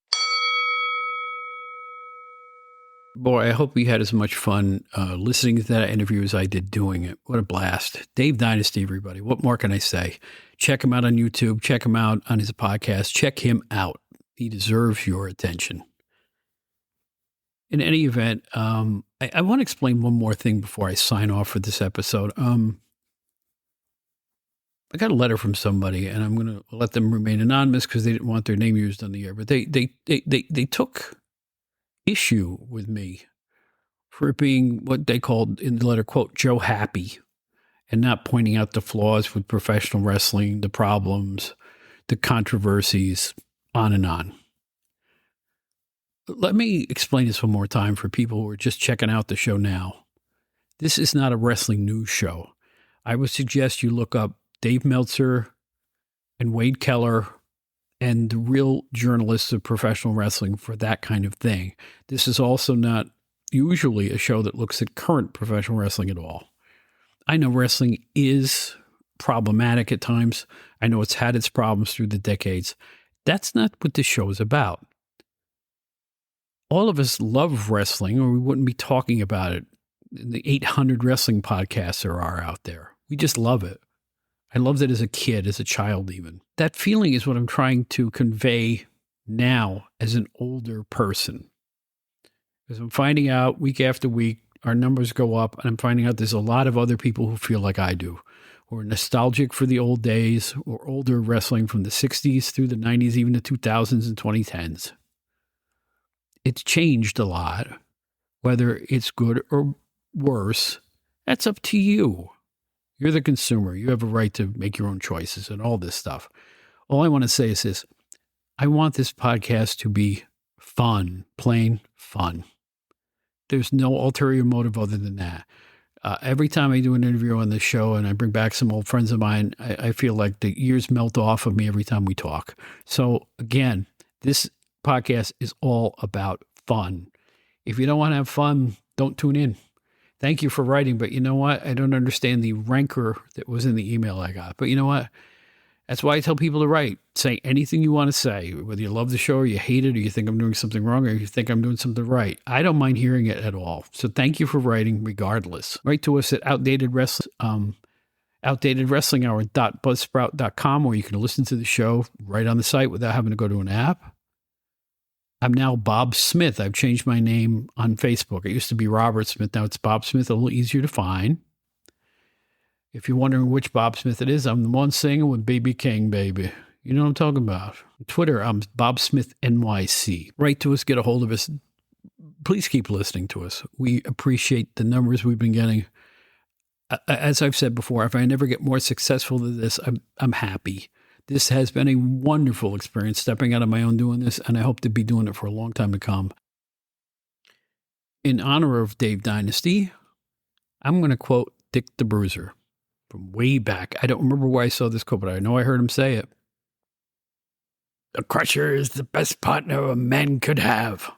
Boy, I hope you had as much fun listening to that interview as I did doing it. What a blast. Dave Dynasty, everybody. What more can I say? Check him out on YouTube. Check him out on his podcast. Check him out. He deserves your attention. In any event, I want to explain one more thing before I sign off for this episode. I got a letter from somebody, and I'm going to let them remain anonymous because they didn't want their name used on the air. But they took issue with me for being what they called in the letter, quote, Joe Happy, and not pointing out the flaws with professional wrestling, the problems, the controversies, on and on. Let me explain this one more time for people who are just checking out the show now. This is not a wrestling news show. I would suggest you look up Dave Meltzer and Wade Keller and the real journalists of professional wrestling for that kind of thing. This is also not usually a show that looks at current professional wrestling at all. I know wrestling is problematic at times. I know it's had its problems through the decades. That's not what this show is about. All of us love wrestling, or we wouldn't be talking about it in the 800 wrestling podcasts there are out there. We just love it. I loved it as a kid, as a child even. That feeling is what I'm trying to convey now as an older person. Because I'm finding out week after week, our numbers go up, and I'm finding out there's a lot of other people who feel like I do, who are nostalgic for the old days or older wrestling from the 60s through the 90s, even the 2000s and 2010s. It's changed a lot. Whether it's good or worse, that's up to you. You're the consumer. You have a right to make your own choices and all this stuff. All I want to say is this. I want this podcast to be fun, plain fun. There's no ulterior motive other than that. Every time I do an interview on this show and I bring back some old friends of mine, I feel like the ears melt off of me every time we talk. So again, this podcast is all about fun. If you don't want to have fun, don't tune in. Thank you for writing, but you know what? I don't understand the rancor that was in the email I got. But you know what? That's why I tell people to write. Say anything you want to say, whether you love the show or you hate it or you think I'm doing something wrong or you think I'm doing something right. I don't mind hearing it at all. So thank you for writing regardless. Write to us at outdatedwrestlinghour.buzzsprout.com, where you can listen to the show right on the site without having to go to an app. I'm now Bob Smith. I've changed my name on Facebook. It used to be Robert Smith. Now it's Bob Smith, a little easier to find. If you're wondering which Bob Smith it is, I'm the one singing with Baby King, baby. You know what I'm talking about. On Twitter, I'm Bob Smith NYC. Write to us, get a hold of us. Please keep listening to us. We appreciate the numbers we've been getting. As I've said before, if I never get more successful than this, I'm happy. This has been a wonderful experience stepping out on my own doing this, and I hope to be doing it for a long time to come. In honor of Dave Dynasty, I'm going to quote Dick the Bruiser from way back. I don't remember where I saw this quote, but I know I heard him say it. The Crusher is the best partner a man could have.